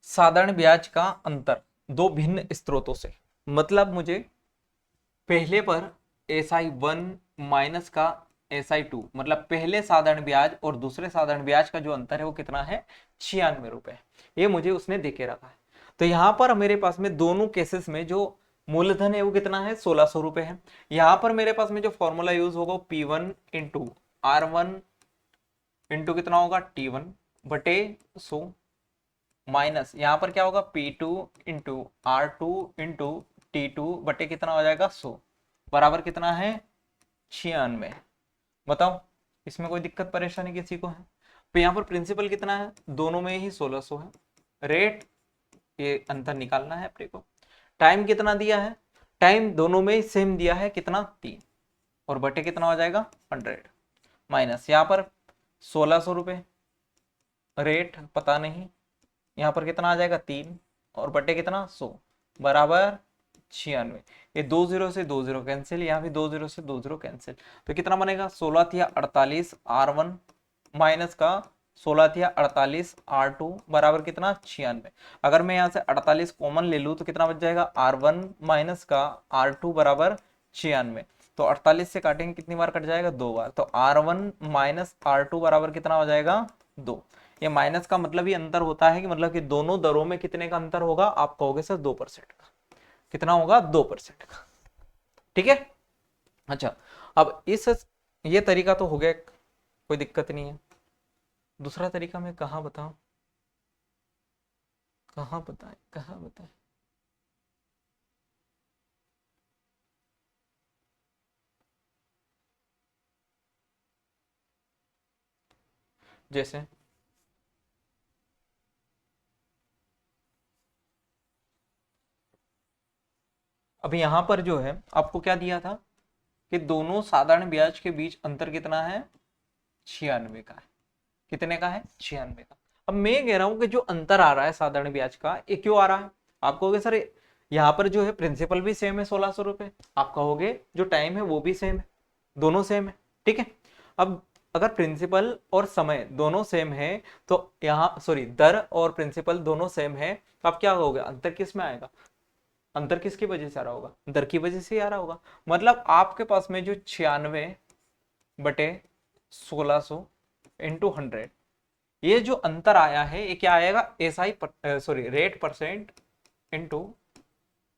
साधारण ब्याज का अंतर दो भिन्न स्रोतों से, मतलब मुझे पहले पर SI1 माइनस का SI2, मतलब पहले साधारण ब्याज और दूसरे साधारण ब्याज का जो अंतर है वो कितना है, 96 रुपए। ये मुझे उसने देके रखा है। तो यहां पर मेरे पास में दोनों केसेस में जो मूलधन है वो कितना है, 1600 रुपए है। यहां पर मेरे पास में जो फॉर्मूला यूज होगा P1 इंटू R1 इंटू कितना होगा, T1 बटे 100, माइनस यहाँ पर क्या होगा, P2 into R2 into T2 बटे कितना हो जाएगा, 100, बराबर कितना है, 96। बताओ इसमें कोई दिक्कत परेशानी किसी को है। तो यहाँ पर प्रिंसिपल कितना है, दोनों में ही 1600 है। रेट, ये अंतर निकालना है अपने को। टाइम कितना दिया है, टाइम दोनों में सेम दिया है, कितना 3, और बटे कितना हो जाएगा 100, माइनस यहाँ पर 1600 रुपये, रेट पता नहीं, यहाँ पर कितना आ जाएगा 3, और बटे कितना 100, बराबर 96। ये 2 0 से 2 0 कैंसिल, यहाँ भी 2 0 से 2 0 कैंसिल, तो कितना बनेगा, 16 R1 माइनस का 16 R2 बराबर कितना 96। अगर मैं यहाँ से 48 कॉमन ले लूँ तो कितना बच जाएगा, R1 माइनस का R2 बराबर 96। तो 48 से काटेंगे कितनी बार कट जाएगा, 2 बार, तो R1 माइनस R2 बराबर कितना हो जाएगा, 2। ये माइनस का मतलब ही अंतर होता है कि मतलब कि दोनों दरों में कितने का अंतर होगा, आप कहोगे सर 2% का। कितना होगा, 2% का। ठीक है, अच्छा अब इस, ये तरीका तो हो गया, कोई दिक्कत नहीं है। दूसरा तरीका मैं कहाँ बताऊं, कहाँ बताएं, कहाँ बताएं। जैसे अभी यहां पर जो है आपको क्या दिया था कि दोनों साधारण ब्याज के बीच अंतर कितना है, 96 का है। कितने का है, 96 का। अब मैं कह रहा हूं कि जो अंतर आ रहा है साधारण ब्याज का, ये क्यों आ रहा है। आप कहोगे सर यहाँ पर जो है प्रिंसिपल भी सेम है 1600 रुपए, आप कहोगे जो टाइम है वो भी सेम है, दोनों सेम है। ठीक है, अब अगर प्रिंसिपल और समय दोनों सेम है, तो यहाँ सॉरी दर और प्रिंसिपल दोनों सेम है, तो आप क्या कहोगे, अंतर किस में आएगा, अंतर किसकी वजह से आ रहा होगा, दर की वजह से ही आ रहा होगा। मतलब आपके पास में जो 96/1600 इंटू 100, ये जो अंतर आया है ये क्या आएगा, SI sorry rate percent into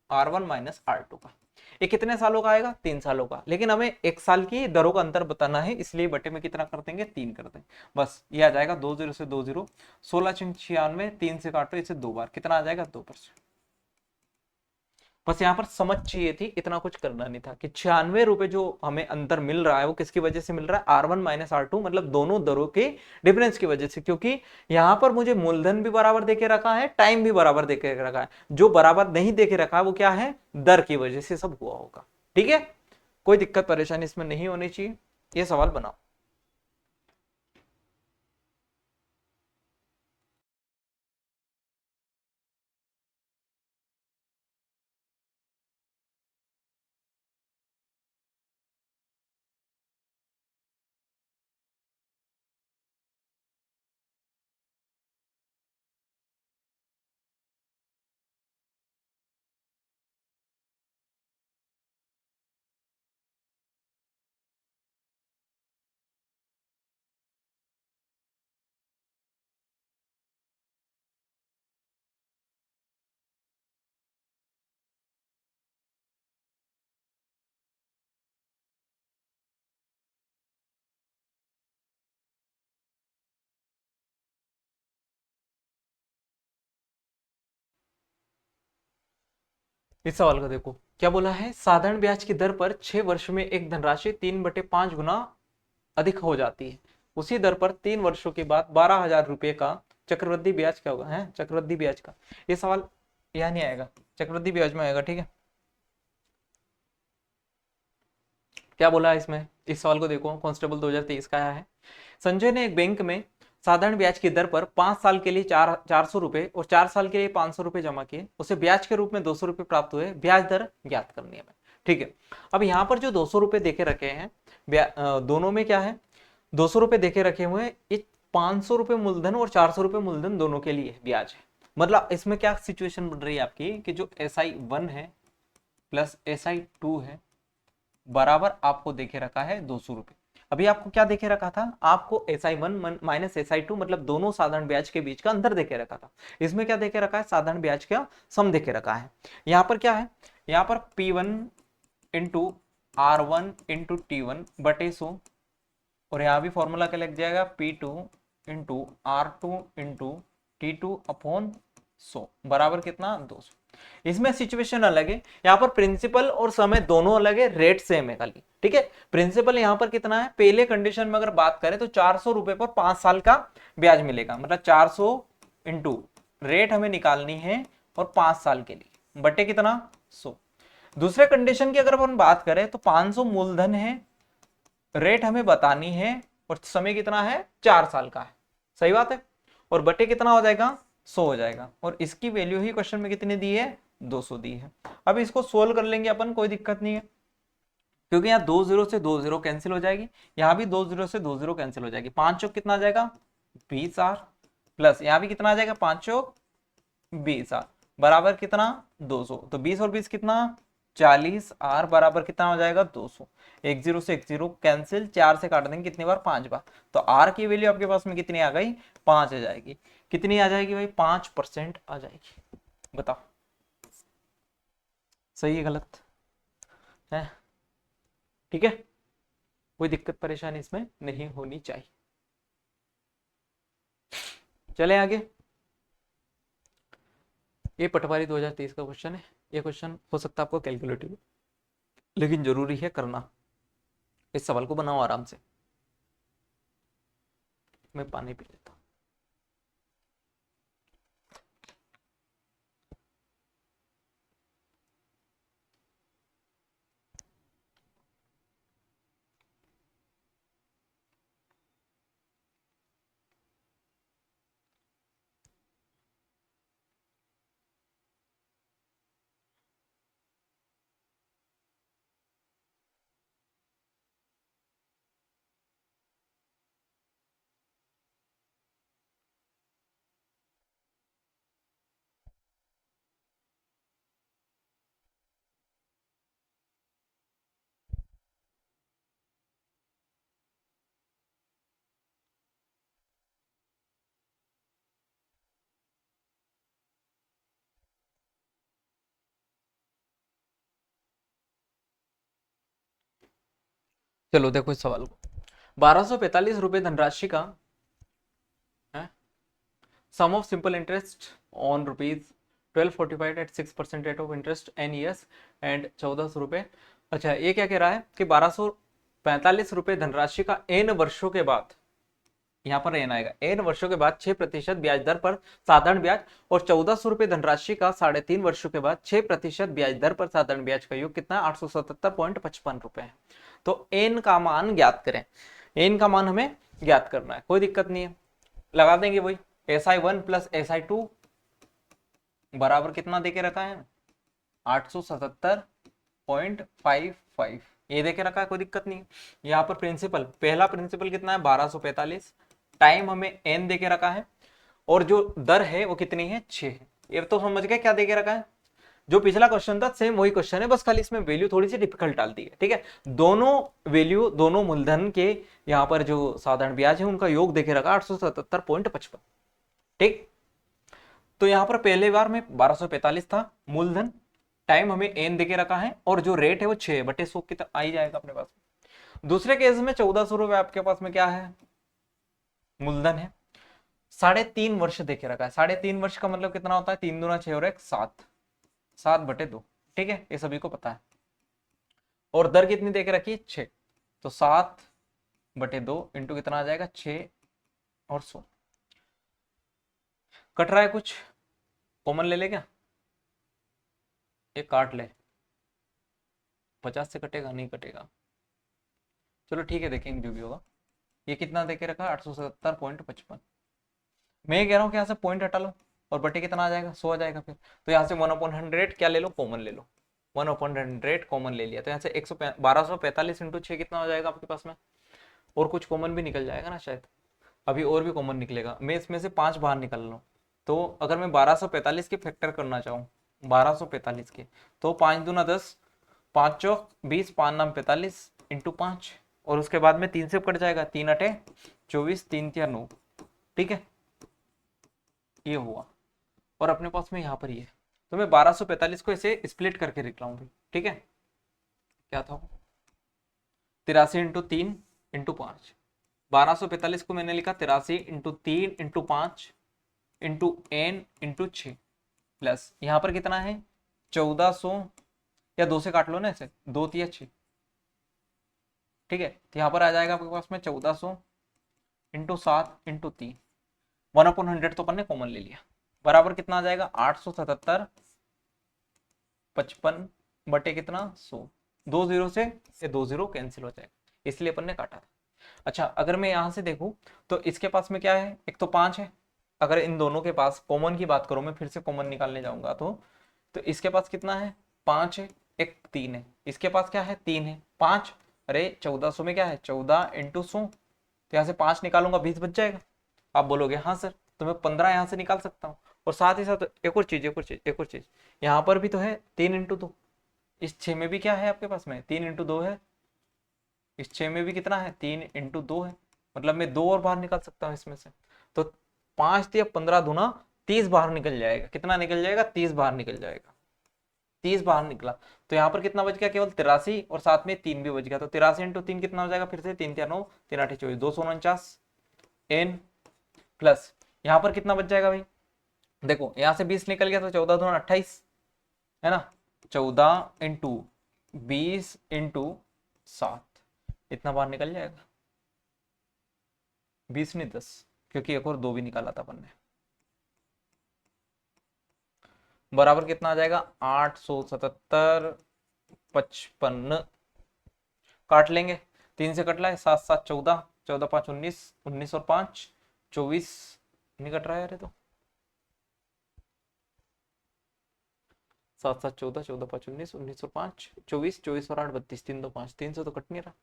R1 minus R2 का। ये कितने सालों का आएगा, 3 सालों का, लेकिन हमें 1 साल की दरों का अंतर बताना है, इसलिए बटे में कितना कर देंगे, 3 कर देंगे। बस ये आ जाएगा 2 0 से 2 0, 16×96, 3 से काटो इसे 2 बार, कितना आ जाएगा, 2%। बस यहाँ पर समझ चाहिए थी, इतना कुछ करना नहीं था कि 96 रुपए जो हमें अंतर मिल रहा है वो किसकी वजह से मिल रहा है, R1 माइनस R2, मतलब दोनों दरों के डिफरेंस की वजह से। क्योंकि यहाँ पर मुझे मूलधन भी बराबर देके रखा है, टाइम भी बराबर देके रखा है, जो बराबर नहीं देके रखा है वो क्या है, दर की वजह से सब हुआ होगा। ठीक है, कोई दिक्कत परेशानी इसमें नहीं होनी चाहिए। ये सवाल बनाओ। इस सवाल को देखो, क्या बोला है, साधारण ब्याज की दर पर 6 वर्ष में एक धनराशि 3/5 गुना अधिक हो जाती है, उसी दर पर 3 वर्षों के बाद 12,000 रुपए का चक्रवृद्धि ब्याज क्या होगा, है चक्रवृद्धि ब्याज का। ये सवाल यहाँ नहीं आएगा, चक्रवृद्धि ब्याज में आएगा, ठीक है। क्या बोला है इसमें, इस सवाल को देखो, कांस्टेबल 2023 का है। संजय ने एक बैंक में साधारण ब्याज की दर पर 5 साल के लिए 400 रुपए और 4 साल के लिए 500 रुपए जमा किए, उसे ब्याज के रूप में 200 रुपए प्राप्त हुए, ब्याज दर ज्ञात करनी है, ठीक है। अब यहाँ पर जो 200 रुपए देखे रखे हैं, दोनों में क्या है, 200 रुपए देखे रखे हुए हैं, ये 500 रुपए मूलधन और 400 रुपए मूलधन दोनों के लिए ब्याज है। मतलब इसमें क्या सिचुएशन बन रही है आपकी कि जो SI1 है प्लस SI2 है बराबर आपको देखे रखा है 200 रुपए। अभी आपको क्या देखे रखा था, आपको SI1 माइनस SI2 मतलब दोनों साधारण ब्याज के बीच का अंतर देखे रखा था। इसमें क्या देखे रखा है, साधारण ब्याज का सम देखे रखा है। यहाँ पर क्या है, यहाँ पर P1 into R1 into T1 बटे 100, और यहाँ भी फॉर्मूला क्या लग जाएगा, P2 into R2 into T2 upon 100 बराबर कितना 200। इसमें सिचुएशन अलग है, यहाँ पर प्रिंसिपल और समय दोनों अलग है, रेट सेम है खाली, ठीक है। प्रिंसिपल यहाँ पर कितना है, पहले कंडीशन में अगर बात करें तो 400 रुपए पर 5 साल का ब्याज मिलेगा, मतलब 400 इंटू रेट हमें निकालनी है और 5 साल के लिए बटे कितना 100। दूसरे कंडीशन की अगर अपन बात करें तो 500 मूलधन है, रेट हमें बतानी है और समय कितना है 4 साल का है, सही बात है, और बटे कितना हो जाएगा 100 हो जाएगा, और इसकी वैल्यू ही क्वेश्चन में कितनी दी है 200 दी है। अब इसको सोल्व कर लेंगे अपन, कोई दिक्कत नहीं है, क्योंकि यहाँ 2 0 से 2 0 कैंसिल हो जाएगी, यहाँ भी 2 0 से 2 0 कैंसिल हो जाएगी, 5 चौक कितना आ जाएगा 20R, प्लस यहाँ भी कितना आ जाएगा 5 चौक 20R बराबर कितना 200, तो 20 और 20 कितना 40R बराबर कितना हो जाएगा 200। 1 0 से 1 0 कैंसिल, 4 से काट देंगे कितनी बार 5 बार, तो R की वैल्यू आपके पास में कितनी आ गई 5 आ जाएगी। कितनी आ जाएगी भाई 5% आ जाएगी, बताओ सही है गलत है, ठीक है। कोई दिक्कत परेशानी इसमें नहीं होनी चाहिए। चले आगे, ये पटवारी 2023 का क्वेश्चन है। ये क्वेश्चन हो सकता है आपको कैलकुलेटिव, लेकिन जरूरी है करना। इस सवाल को बनाओ आराम से। मैं पानी पी लेता हूं। चलो देखो इस सवाल को, 1245 रुपए धनराशि का sum of simple interest on ₹1245 at 6% rate of interest N years and 1400 रुपए। अच्छा, ये क्या कह रहा है कि 1245 रुपए धनराशि का एन वर्षों के बाद, यहाँ पर एन आएगा, एन वर्षों के बाद 6% ब्याज दर पर साधारण ब्याज, और 1400 रुपए धनराशि का 3.5 वर्षों के बाद 6% ब्याज दर पर साधारण ब्याज का योग कितना 877.55 रुपए है। तो एन का मान ज्ञात करें, एन का मान हमें ज्ञात करना है, कोई दिक्कत नहीं है, लगा देंगे वही SI1 प्लस SI2 बराबर कितना देके रखा है 877.55, ये देके रखा है, कोई दिक्कत नहीं है। यहाँ पर प्रिंसिपल, पहला प्रिंसिपल कितना है 1245, टाइम हमें n देके रखा है, और जो दर है वो कितनी है 6 है। ये तो समझ गए क्या देके रखा है, जो पिछला क्वेश्चन था सेम वही क्वेश्चन है, बस खाली इसमें वैल्यू थोड़ी सी डिफिकल्ट डाल दी है, ठीक है। दोनों वैल्यू, दोनों मूलधन के यहाँ पर जो साधारण ब्याज है उनका योग देखे रखा 877.55, ठीक। तो यहाँ पर पहले बार में 1245 था मूलधन, टाइम हमें एन देके रखा है, और जो रेट है वो 6/100 की तरह आ ही जाएगा अपने पास। दूसरे केस में 1400 रुपए आपके पास में क्या है मूलधन है, 3.5 वर्ष देके रखा है। 3.5 वर्ष का मतलब कितना होता है, 3 दूना 6 और 1 7, 7/2, ठीक है, ये सभी को पता है। और दर कितनी दे के रखी है, 6, तो 7/2 इंटू कितना आ जाएगा, 6 और 100। कट रहा है कुछ, कॉमन ले ले क्या, ये काट ले, 50 से कटेगा, नहीं कटेगा, चलो ठीक है, देखेंगे जो भी होगा। ये कितना देके रखा है, 877.55। मैं ये कह रहा हूँ कि यहाँ से पॉइंट हटा लो और बटे कितना आ जाएगा, 100 आ जाएगा फिर। तो यहाँ से 1/100 क्या ले लो, कॉमन ले लो, 1/100 कॉमन ले लिया, तो यहाँ से 1245 इंटू 6 कितना हो जाएगा आपके पास में, और कुछ कॉमन भी निकल जाएगा ना शायद, अभी और भी कॉमन निकलेगा। मैं इसमें से 5 बाहर निकाल लूँ, तो अगर मैं 1245 के फैक्टर करना चाहूँ, 1245 के, तो 5 दूना 10, 5 चौक 20, 5 नाम 45 इंटू 5, और उसके बाद में 3 से कट जाएगा, 3 अठे 24, 3 तिया 9, ठीक है, ये हुआ। और अपने पास में यहाँ पर ये है, तो मैं 1245 को ऐसे स्प्लिट करके लिख रहा हूँ, ठीक है, क्या था, 83 इंटू 3 इंटू 5, 1245 को मैंने लिखा 83 into 3 into 5 into n into 6, plus यहाँ पर कितना है 1400, या 2 से काट लो ना ऐसे, 2 तिया 6, ठीक है, तो यहाँ पर आ जाएगा आपके पास में 1400 इंटू 7 इंटू 3, 1/100 तो अपन ने कॉमन ले लिया, बराबर कितना आ जाएगा 877 55 बटे कितना 100, 2 0 से ये 2 0 कैंसिल हो जाएगा, इसलिए अपन ने काटा था। अच्छा, अगर मैं यहां से देखूं तो इसके पास में क्या है, एक तो 5 है, अगर इन दोनों के पास कॉमन की बात करूं, मैं फिर से कॉमन निकालने जाऊंगा तो इसके पास कितना है 5 है, एक 3 है, इसके पास क्या है 3 है, 5, अरे 1400 में क्या है 14 इंटू 100, तो यहाँ से 5 निकालूंगा 20 बच जाएगा। आप बोलोगे हाँ सर, तो मैं 15 यहाँ से निकाल सकता हूँ। और साथ ही साथ एक और चीज यहाँ पर भी तो है 3 इंटू 2, इस 6 में भी क्या है आपके पास में 3 इंटू 2 है, इस 6 में भी कितना है 3 इंटू 2 है, मतलब मैं 2 और बाहर निकाल सकता हूँ इसमें से, तो 5 या 15 दूना 30 बाहर निकल जाएगा, कितना निकल जाएगा 30 बाहर निकल जाएगा, 30 बाहर निकला, तो यहाँ पर कितना बच गया केवल 83, और साथ में 3 भी बच गया, तो 83 इंटू 3 कितना हो जाएगा, फिर से 3 3 9 3 8 24, 249 n, प्लस यहाँ पर कितना बच जाएगा भाई, देखो यहाँ से 20 निकल गया, तो 14 दूना 28 है ना, 14 इंटू 20 इंटू 7, इतना बाहर निकल जाएगा, 20 नहीं 10, क्योंकि एक और 2 भी निकाला था अपन ने, बराबर कितना आ जाएगा 877 55, काट लेंगे, 3 से कट रहा है, 7 7 14, 14 5 19, 19 और 5 24, नहीं कट रहा है, अरे तो 7 7 14, 14 5 19, 19 और 5 24, 24 और 8 32, 3 2 5, 3 से तो कट नहीं रहा,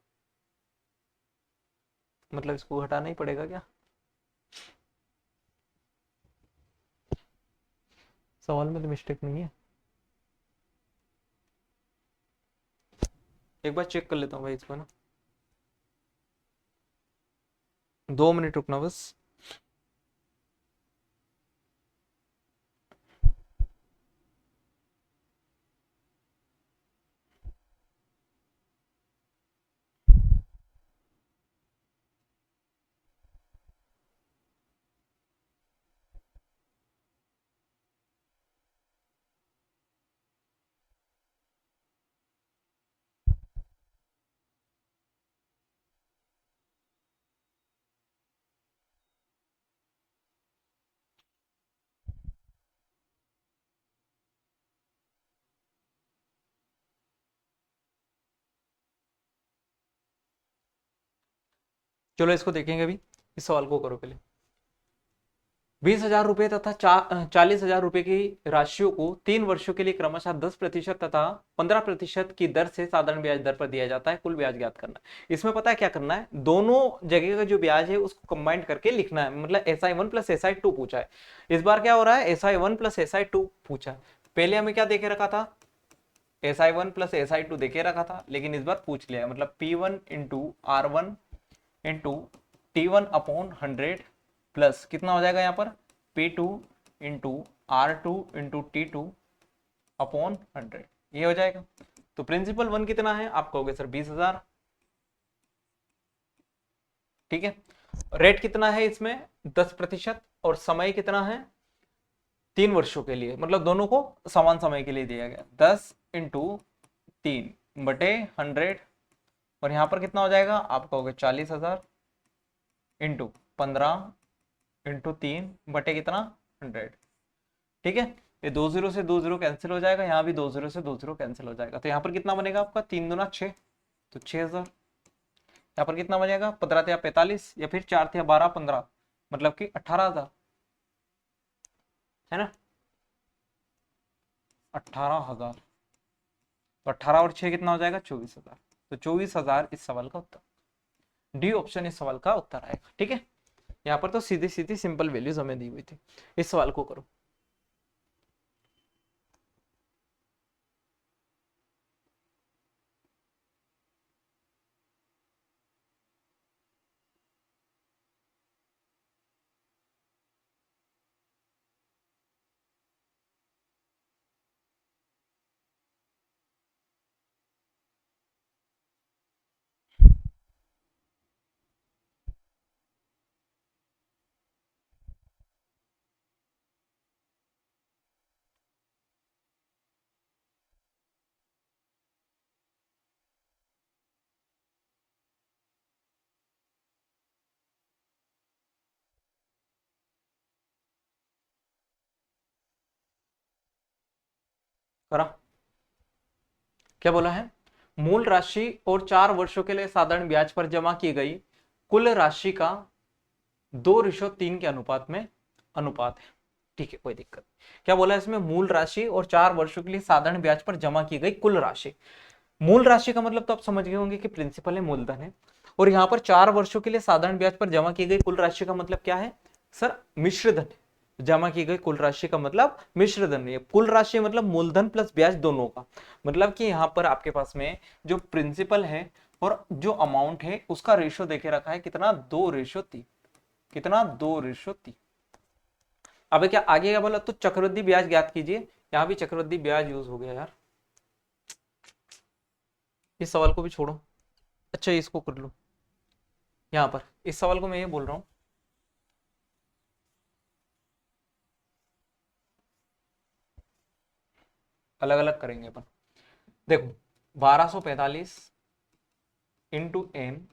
मतलब इसको हटाना ही पड़ेगा क्या, सवाल में तो मिस्टेक नहीं है, एक बार चेक कर लेता हूँ भाई इसको ना, 2 मिनट रुकना बस। चलो इसको देखेंगे अभी, इस सवाल को करो पहले। 20,000 रुपए तथा 40,000 रुपए की राशियों को 3 वर्षों के लिए क्रमशः 10% तथा 15% की दर से साधारण ब्याज दर पर दिया जाता है, कुल ब्याज ज्ञात करना है। इसमें पता है क्या करना है, दोनों जगह का जो ब्याज है उसको कंबाइन करके लिखना है, मतलब SI1 प्लस SI2 पूछा है। इस बार क्या हो रहा है, SI1 प्लस SI2 पूछा है, पहले हमें क्या देखे रखा था, SI1 प्लस SI2 देखे रखा था, लेकिन इस बार पूछ लिया है, मतलब P1 into R1 into T1 upon 100 plus कितना हो जाएगा यहाँ पर P2 into R2 into T2 upon 100, ये हो जाएगा। तो प्रिंसिपल 1 कितना है, आप कहोगे सर 20,000, ठीक है। रेट कितना है इसमें 10%, और समय कितना है 3 वर्षों के लिए, मतलब दोनों को समान समय के लिए दिया गया, 10 इंटू 3/100, और यहाँ पर कितना हो जाएगा आप कहोगे 40,000 इंटू 15 इंटू 3 कितना 100। ठीक है, ये 2 जीरो से 2 जीरो कैंसिल हो जाएगा, यहाँ भी 2 जीरो से 2 जीरो कैंसिल हो जाएगा, तो यहाँ पर कितना बनेगा आपका 3 दूना 6, तो 6,000। यहाँ पर कितना बनेगा 15 × 45 या फिर 4 × 12 15, मतलब कि 18,000, है ना 18,000। तो 18 और 6 कितना हो जाएगा 24,000, तो 24,000 इस सवाल का उत्तर, डी ऑप्शन इस सवाल का उत्तर आएगा। ठीक है, यहाँ पर तो सीधी सीधी सिंपल वैल्यूज हमें दी हुई थी। इस सवाल को करो। करा, क्या बोला है, मूल राशि और 4 वर्षों के लिए साधारण ब्याज पर जमा की गई कुल राशि का 2:3 के अनुपात में अनुपात है। ठीक है, कोई दिक्कत। क्या बोला है इसमें, मूल राशि और 4 वर्षों के लिए साधारण ब्याज पर जमा की गई कुल राशि। मूल राशि का मतलब तो आप समझ गए होंगे कि प्रिंसिपल है, मूलधन है, और यहाँ पर 4 वर्षों के लिए साधारण ब्याज पर जमा की गई कुल राशि का मतलब क्या है सर, मिश्र धन। जमा की गई कुल राशि का मतलब मिश्र धन है, कुल राशि मतलब मूलधन प्लस ब्याज दोनों का, मतलब कि यहाँ पर आपके पास में जो प्रिंसिपल है और जो अमाउंट है उसका रेशियो देके रखा है कितना 2:3, कितना 2:3। अब क्या आगे क्या बोला, तो चक्रवृद्धि ब्याज ज्ञात कीजिए, यहाँ भी चक्रवृद्धि ब्याज यूज हो गया यार, इस सवाल को भी छोड़ो, अच्छा इसको कर लो। यहाँ पर इस सवाल को मैं ये बोल रहा हूं, अलग अलग करेंगे अपन। देखो 1245 इंटू एन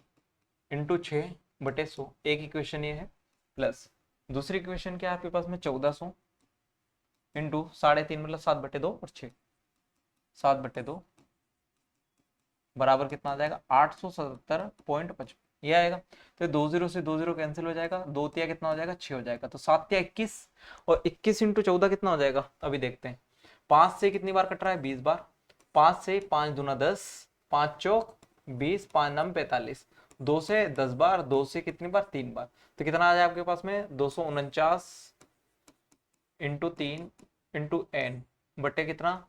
इंटू 6/100, एक इक्वेशन ये है, प्लस दूसरी इक्वेशन क्या है आपके पास में 1400 इंटू 3.5 मतलब 7/2 और 6, 7/2 बराबर कितना आ जाएगा 877.55, ये आएगा। तो 2 जीरो से 2 जीरो कैंसिल हो जाएगा, 2 तिया कितना हो जाएगा 6 हो जाएगा, तो 7 तिया 21, और 21 इंटू 14 कितना हो जाएगा अभी देखते हैं। 5 से कितनी बार कट रहा है 20 बार, 5 से 5 दूना 10, 5 चौक 20, 5 नम 45, 2 से 10 बार, 2 से कितनी बार 3 बार, तो कितना आ जाए आपके पास में 249 इंटू 3 इंटू एन बटे कितना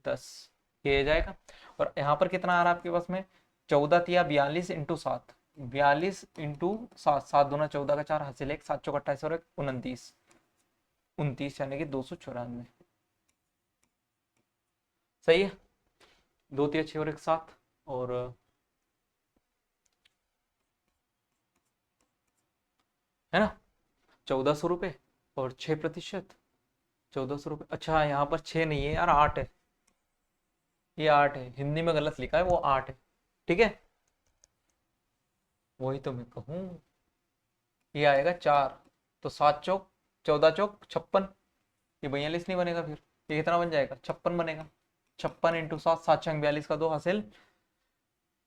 10, ये आ जाएगा। और यहाँ पर कितना आ रहा है आपके पास में 14 तिया 42 इंटू 7, 42 इंटू 7, 7 दूना 14 का 4 हासिल 1, 7 चौक 28 और 29, 29 यानी कि 294, सही है। 2 तिया 6 और 1 7, और है ना 1,400 रुपये और 6%, 1,400 रुपये। अच्छा यहाँ पर 6 नहीं है यार 8 है, ये 8 है, हिंदी में गलत लिखा है, वो 8 है। ठीक है, वही तो मैं कहूँ, ये आएगा 4, तो 7 चौक 14 चौक 56, ये 42 नहीं बनेगा, फिर ये कितना बन जाएगा 56 बनेगा, 56 इंटू 7, 7×42 का 2 हासिल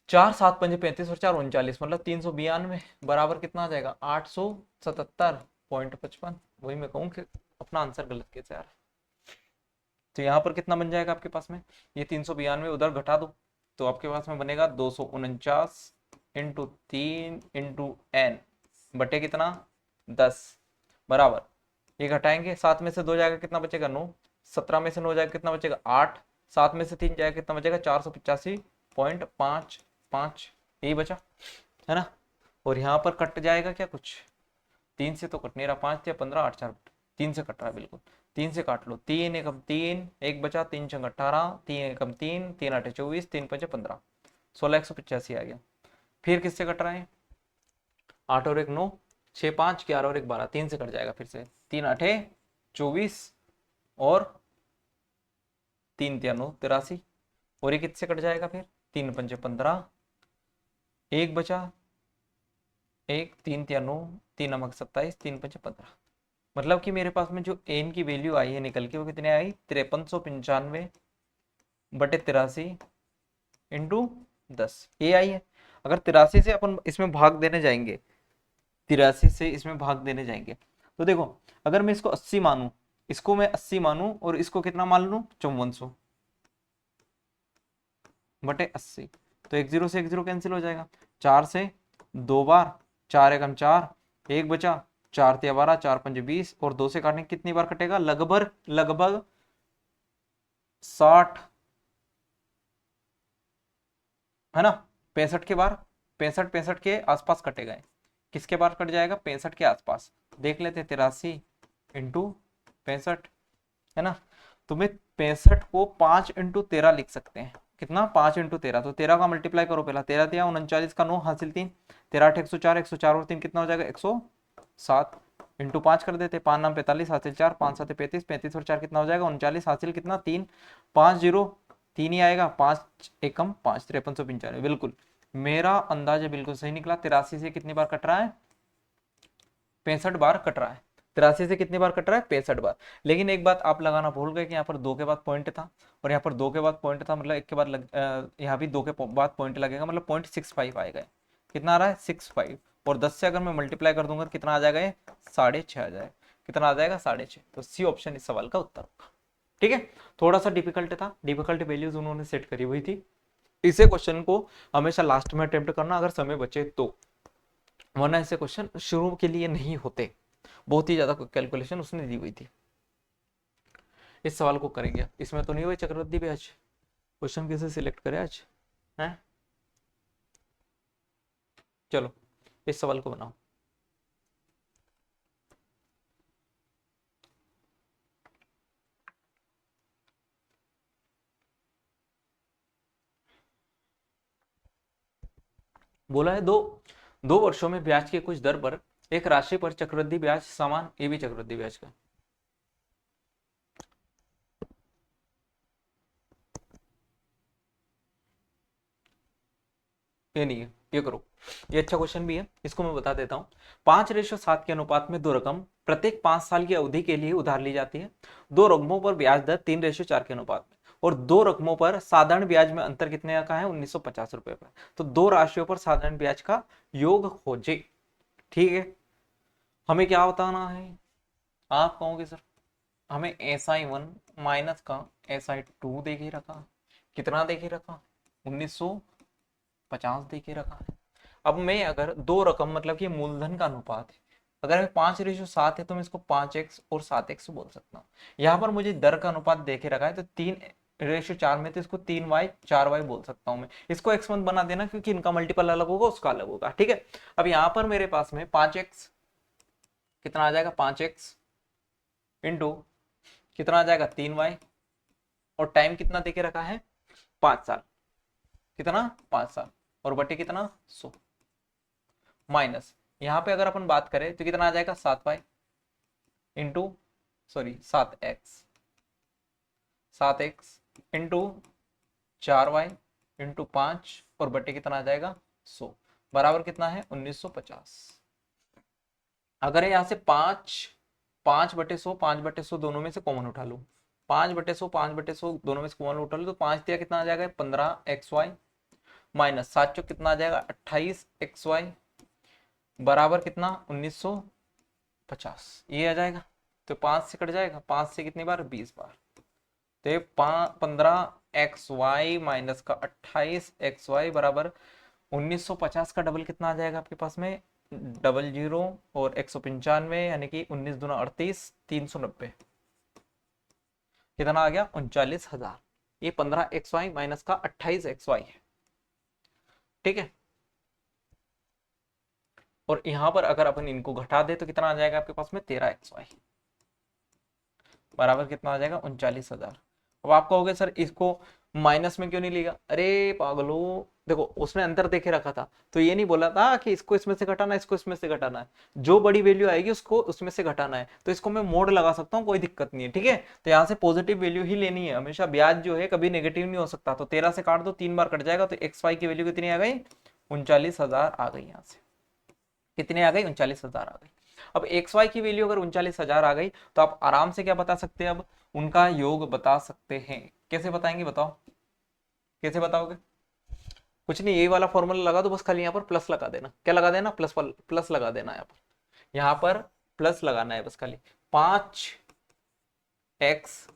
4, 7 पंजे 35 और 4 39, मतलब 392 बराबर कितना आ जाएगा 877.55। वही मैं कहूँ कि अपना आंसर गलत कैसे आ रहा है। तो यहाँ पर कितना बन जाएगा आपके पास में, ये 392 उधर घटा दो, तो आपके पास में बनेगा 249 इंटू 3 इंटू एन बटे कितना 10 बराबर, ये घटाएंगे, 7 में से 2 जाएगा कितना बचेगा 9, 17 में से 9 जाएगा कितना बचेगा 8, 7 में से 3 जाएगा कितना बचेगा 485.55, यही बचा, है ना। और यहाँ पर कट जाएगा क्या कुछ, 3 से तो कट नहीं रहा, 5 या 15, 8 4 3 से कट रहा है बिल्कुल, 3 से काट लो, 3 एकम 3, एक बचा, 3 छंग 18, 3 एकम 3, 3 8 24, 3 5 15, 16,185 आ गया। फिर किससे कट रहा है 8 और 1 9, 6 5 11 और 1 12, 3 से कट जाएगा फिर से, 3 8 24 और 3 तिया 9 83, और ये किससे कट जाएगा फिर, 3 पंचे 15, एक बचा, एक 3 तिया 9, 3 नमक 27, 3 पंचे 15। मतलब कि मेरे पास में जो एन की वैल्यू आई है निकल के वो कितने आई, 5395 बटे 83 इंटू 10, ये आई है। अगर 83 से अपन इसमें भाग देने जाएंगे, 83 से इसमें भाग देने जाएंगे तो देखो, अगर मैं इसको 80 मानूं, इसको मैं 80 मानूं और इसको कितना मान लूं 5400 बटे 80, तो एक जीरो से एक जीरो कैंसिल हो जाएगा, 4 से 2 बार, 4 एकम 4, एक बचा, 4 तिया 12, 4 पंजे 20, और 2 से काटने कितनी बार कटेगा, लगभग लगभग 60, है ना, 65 के बार, 65 के आसपास कटेगा। किसके बार कट जाएगा, 65 के आसपास। देख लेते, 83 इंटू 65, है ना, तो मैं 65 को 5 इंटू 13 लिख सकते हैं। कितना, 5 इंटू 13, तो 13 का मल्टीप्लाई करो पहला, 13 दिया 39 का 9 हासिल 3, 13 8 104, 104 और 3 कितना हो जाएगा 107, इंटू 5 कर देते, 5 नाम 45 हासिल 4, 5 7 35, 35 और 4 कितना हो जाएगा 39, हासिल कितना 3, 5 0 3 ही आएगा, 5 एकम 5, 5395। बिल्कुल मेरा अंदाजा बिल्कुल सही निकला। 83 से कितनी बार कट रहा है, 65 बार कट रहा है। 83 से कितनी बार कट रहा है, 65 बार। लेकिन एक बात आप लगाना भूल गए कि यहाँ पर 2 के बाद पॉइंट था, और यहाँ पर 2 के बाद पॉइंट था, मतलब एक के बाद यहाँ भी 2 के बाद पॉइंट लगेगा, मतलब 0.65 आएगा। कितना आ रहा है 65, और 10 से अगर मैं मल्टीप्लाई कर दूंगा तो कितना आ जाएगा, ये 6.5 आ जाएगा। कितना आ जाएगा 6.5, तो सी ऑप्शन इस सवाल का उत्तर होगा। ठीक है, थोड़ा सा डिफिकल्ट था, डिफिकल्ट वैल्यूज उन्होंने सेट करी हुई थी। इसे क्वेश्चन को हमेशा लास्ट में अटेम्प्ट करना अगर समय बचे तो, वरना ऐसे क्वेश्चन शुरू के लिए नहीं होते। बहुत ही ज्यादा कैलकुलेशन उसने दी हुई थी। इस सवाल को करेंगे, इसमें तो नहीं हुई चक्रवृद्धि ब्याज। क्वेश्चन कैसे सिलेक्ट करें आज, हैं? चलो इस सवाल को बनाओ। बोला है 2 वर्षों में ब्याज की कुछ दर पर एक राशि पर चक्रवृद्धि ब्याज समान, ये भी चक्रवृद्धि ब्याज का, ये नहीं है, ये करो, ये अच्छा क्वेश्चन भी है, इसको मैं बता देता हूँ। 5:7 के अनुपात में 2 रकम प्रत्येक 5 साल की अवधि के लिए उधार ली जाती है। 2 रकमों पर ब्याज दर 3:4 के अनुपात में, और 2 रकमों पर साधारण ब्याज में अंतर कितने का है, 1950 रुपए पर। तो 2 राशियों पर साधारण ब्याज का योग खोजे। ठीक है, हमें क्या बताना है, आप कहोगे सर हमें SI1 माइनस का SI2 देखे रखा, कितना देखे रखा, 1950 देके रखा है। अब मैं अगर 2 रकम, मतलब कि मूलधन का अनुपात है, अगर 5:7 है तो मैं इसको 5x और 7x बोल सकता हूँ। यहाँ पर मुझे दर का अनुपात देके रखा है, तो 3:4 में तो इसको 3y 4y बोल सकता हूँ मैं। इसको x मत बना देना, क्योंकि इनका मल्टीपल अलग होगा, उसका अलग होगा। ठीक है, अब यहाँ पर मेरे पास में 5x कितना आ जाएगा, 5x इंटू कितना आ जाएगा 3y, और टाइम कितना देके रखा है 5 साल, कितना 5 साल, और बटे कितना 100, माइनस यहाँ पे अगर अपन बात करें तो कितना आ जाएगा 7y into, sorry 7x into 4y into 5, और बटे कितना आ जाएगा 100, बराबर कितना है 1950। अगर यहाँ से 5/100 5/100 दोनों में से कॉमन उठा लो, 5/100 5/100 दोनों में से कॉमन उठा लो, तो 5 दिया कितना आ जाएगा 15xy, माइनस 7 चौक कितना आ जाएगा 28xy, बराबर कितना 1950, ये आ जाएगा। तो 5 से कट जाएगा, 5 से कितनी बार 20 बार, तो 15xy माइनस का 28xy बराबर 1950 का डबल कितना आ जाएगा आपके पास में, 00 और 195, यानी कि 19 दूना 38, 390, कितना आ गया 39,000। ये 15xy माइनस का 28xy है। ठीक है, और यहां पर अगर अपन इनको घटा दे तो कितना आ जाएगा आपके पास में 13xy, बराबर कितना आ जाएगा 39,000। अब आप कहोगे सर इसको माइनस में क्यों नहीं लिया, अरे पागलो, देखो उसने अंतर देखे रखा था, तो ये नहीं बोला था कि इसको इसमें से घटाना है, इसको इसमें से घटाना है, जो बड़ी वैल्यू आएगी उसको उसमें से घटाना है, तो इसको मैं मोड लगा सकता हूँ, कोई दिक्कत नहीं है, ठीक है। तो यहाँ से पॉजिटिव वैल्यू ही लेनी है हमेशा, ब्याज जो है कभी नेगेटिव नहीं हो सकता। तो 13 से काट दो, 3 बार कट जाएगा, तो एक्स वाई की वैल्यू कितनी आ गई, 39,000 आ गई। यहाँ से कितने आ गई, 39,000 आ गई। अब एक्स वाई की वैल्यू अगर 39,000 आ गई, तो आप आराम से क्या बता सकते हैं, अब उनका योग बता सकते हैं। कैसे बताएंगे बताओ, कैसे बताओगे? कुछ नहीं, यही वाला फॉर्मूला लगा दो बस, खाली यहाँ पर प्लस लगा देना। क्या लगा देना, प्लस प्लस लगा देना। यहाँ पर प्लस लगाना है बस खाली। 5x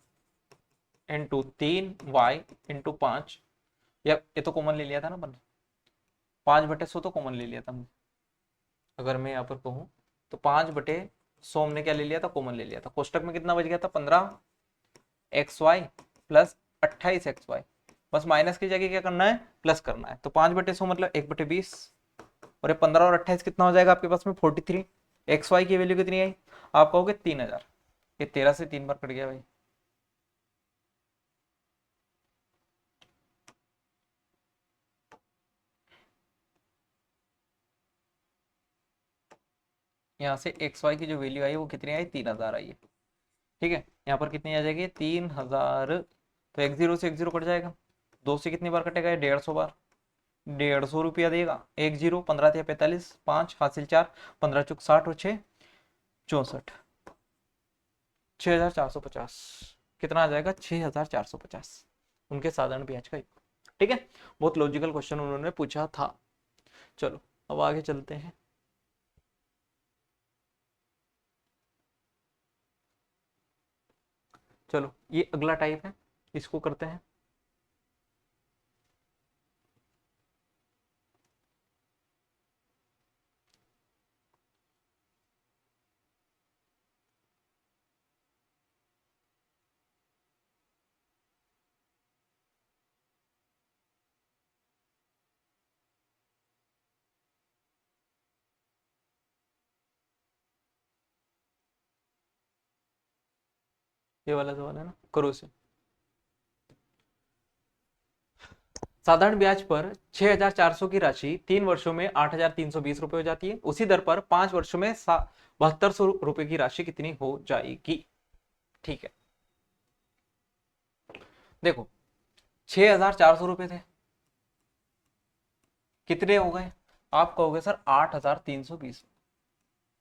इंटू 3y इंटू 5, ये तो कॉमन ले लिया था ना अपन, 5/100 तो कॉमन ले लिया था हमने। अगर मैं यहाँ पर कहूँ तो 5/100 हमने क्या ले लिया था, कॉमन ले लिया था। कोष्टक में कितना बच गया था, 15xy प्लस 28xy। बस माइनस की जगह क्या करना है, प्लस करना है। तो 5/100 मतलब 1/20, और ये 15 और 28 कितना हो जाएगा आपके पास में, 43। एक्स वाई की वैल्यू कितनी आई, आप कहोगे 3,000। ये 13 से 3 बार कट गया भाई। यहाँ से एक्स वाई की जो वैल्यू आई वो कितनी आई, 3,000 आई है, ठीक है। यहाँ पर कितनी आ जाएगी, 3,000। तो 1 0 से 1 0 कट जाएगा, 2 से कितनी बार कटेगा, 150 बार। 150 रुपया देगा, 1 0, 15 45, 5 हासिल 4, 15 चुक 60 और 6 64, 6,450। कितना आ जाएगा, 6,450 उनके साधारण ब्याज का। ठीक है, बहुत लॉजिकल क्वेश्चन उन्होंने पूछा था। चलो अब आगे चलते हैं। चलो ये अगला टाइप है, इसको करते हैं। ये वाला सवाल है ना, करो इसे। साधारण ब्याज पर 6,400 की राशि 3 वर्षों में 8,320 रुपए हो जाती है, उसी दर पर 5 वर्षों में 7,200 रुपए की राशि कितनी हो जाएगी। ठीक है, देखो 6,400 रुपए थे, कितने हो गए, आप कहोगे सर 8,320।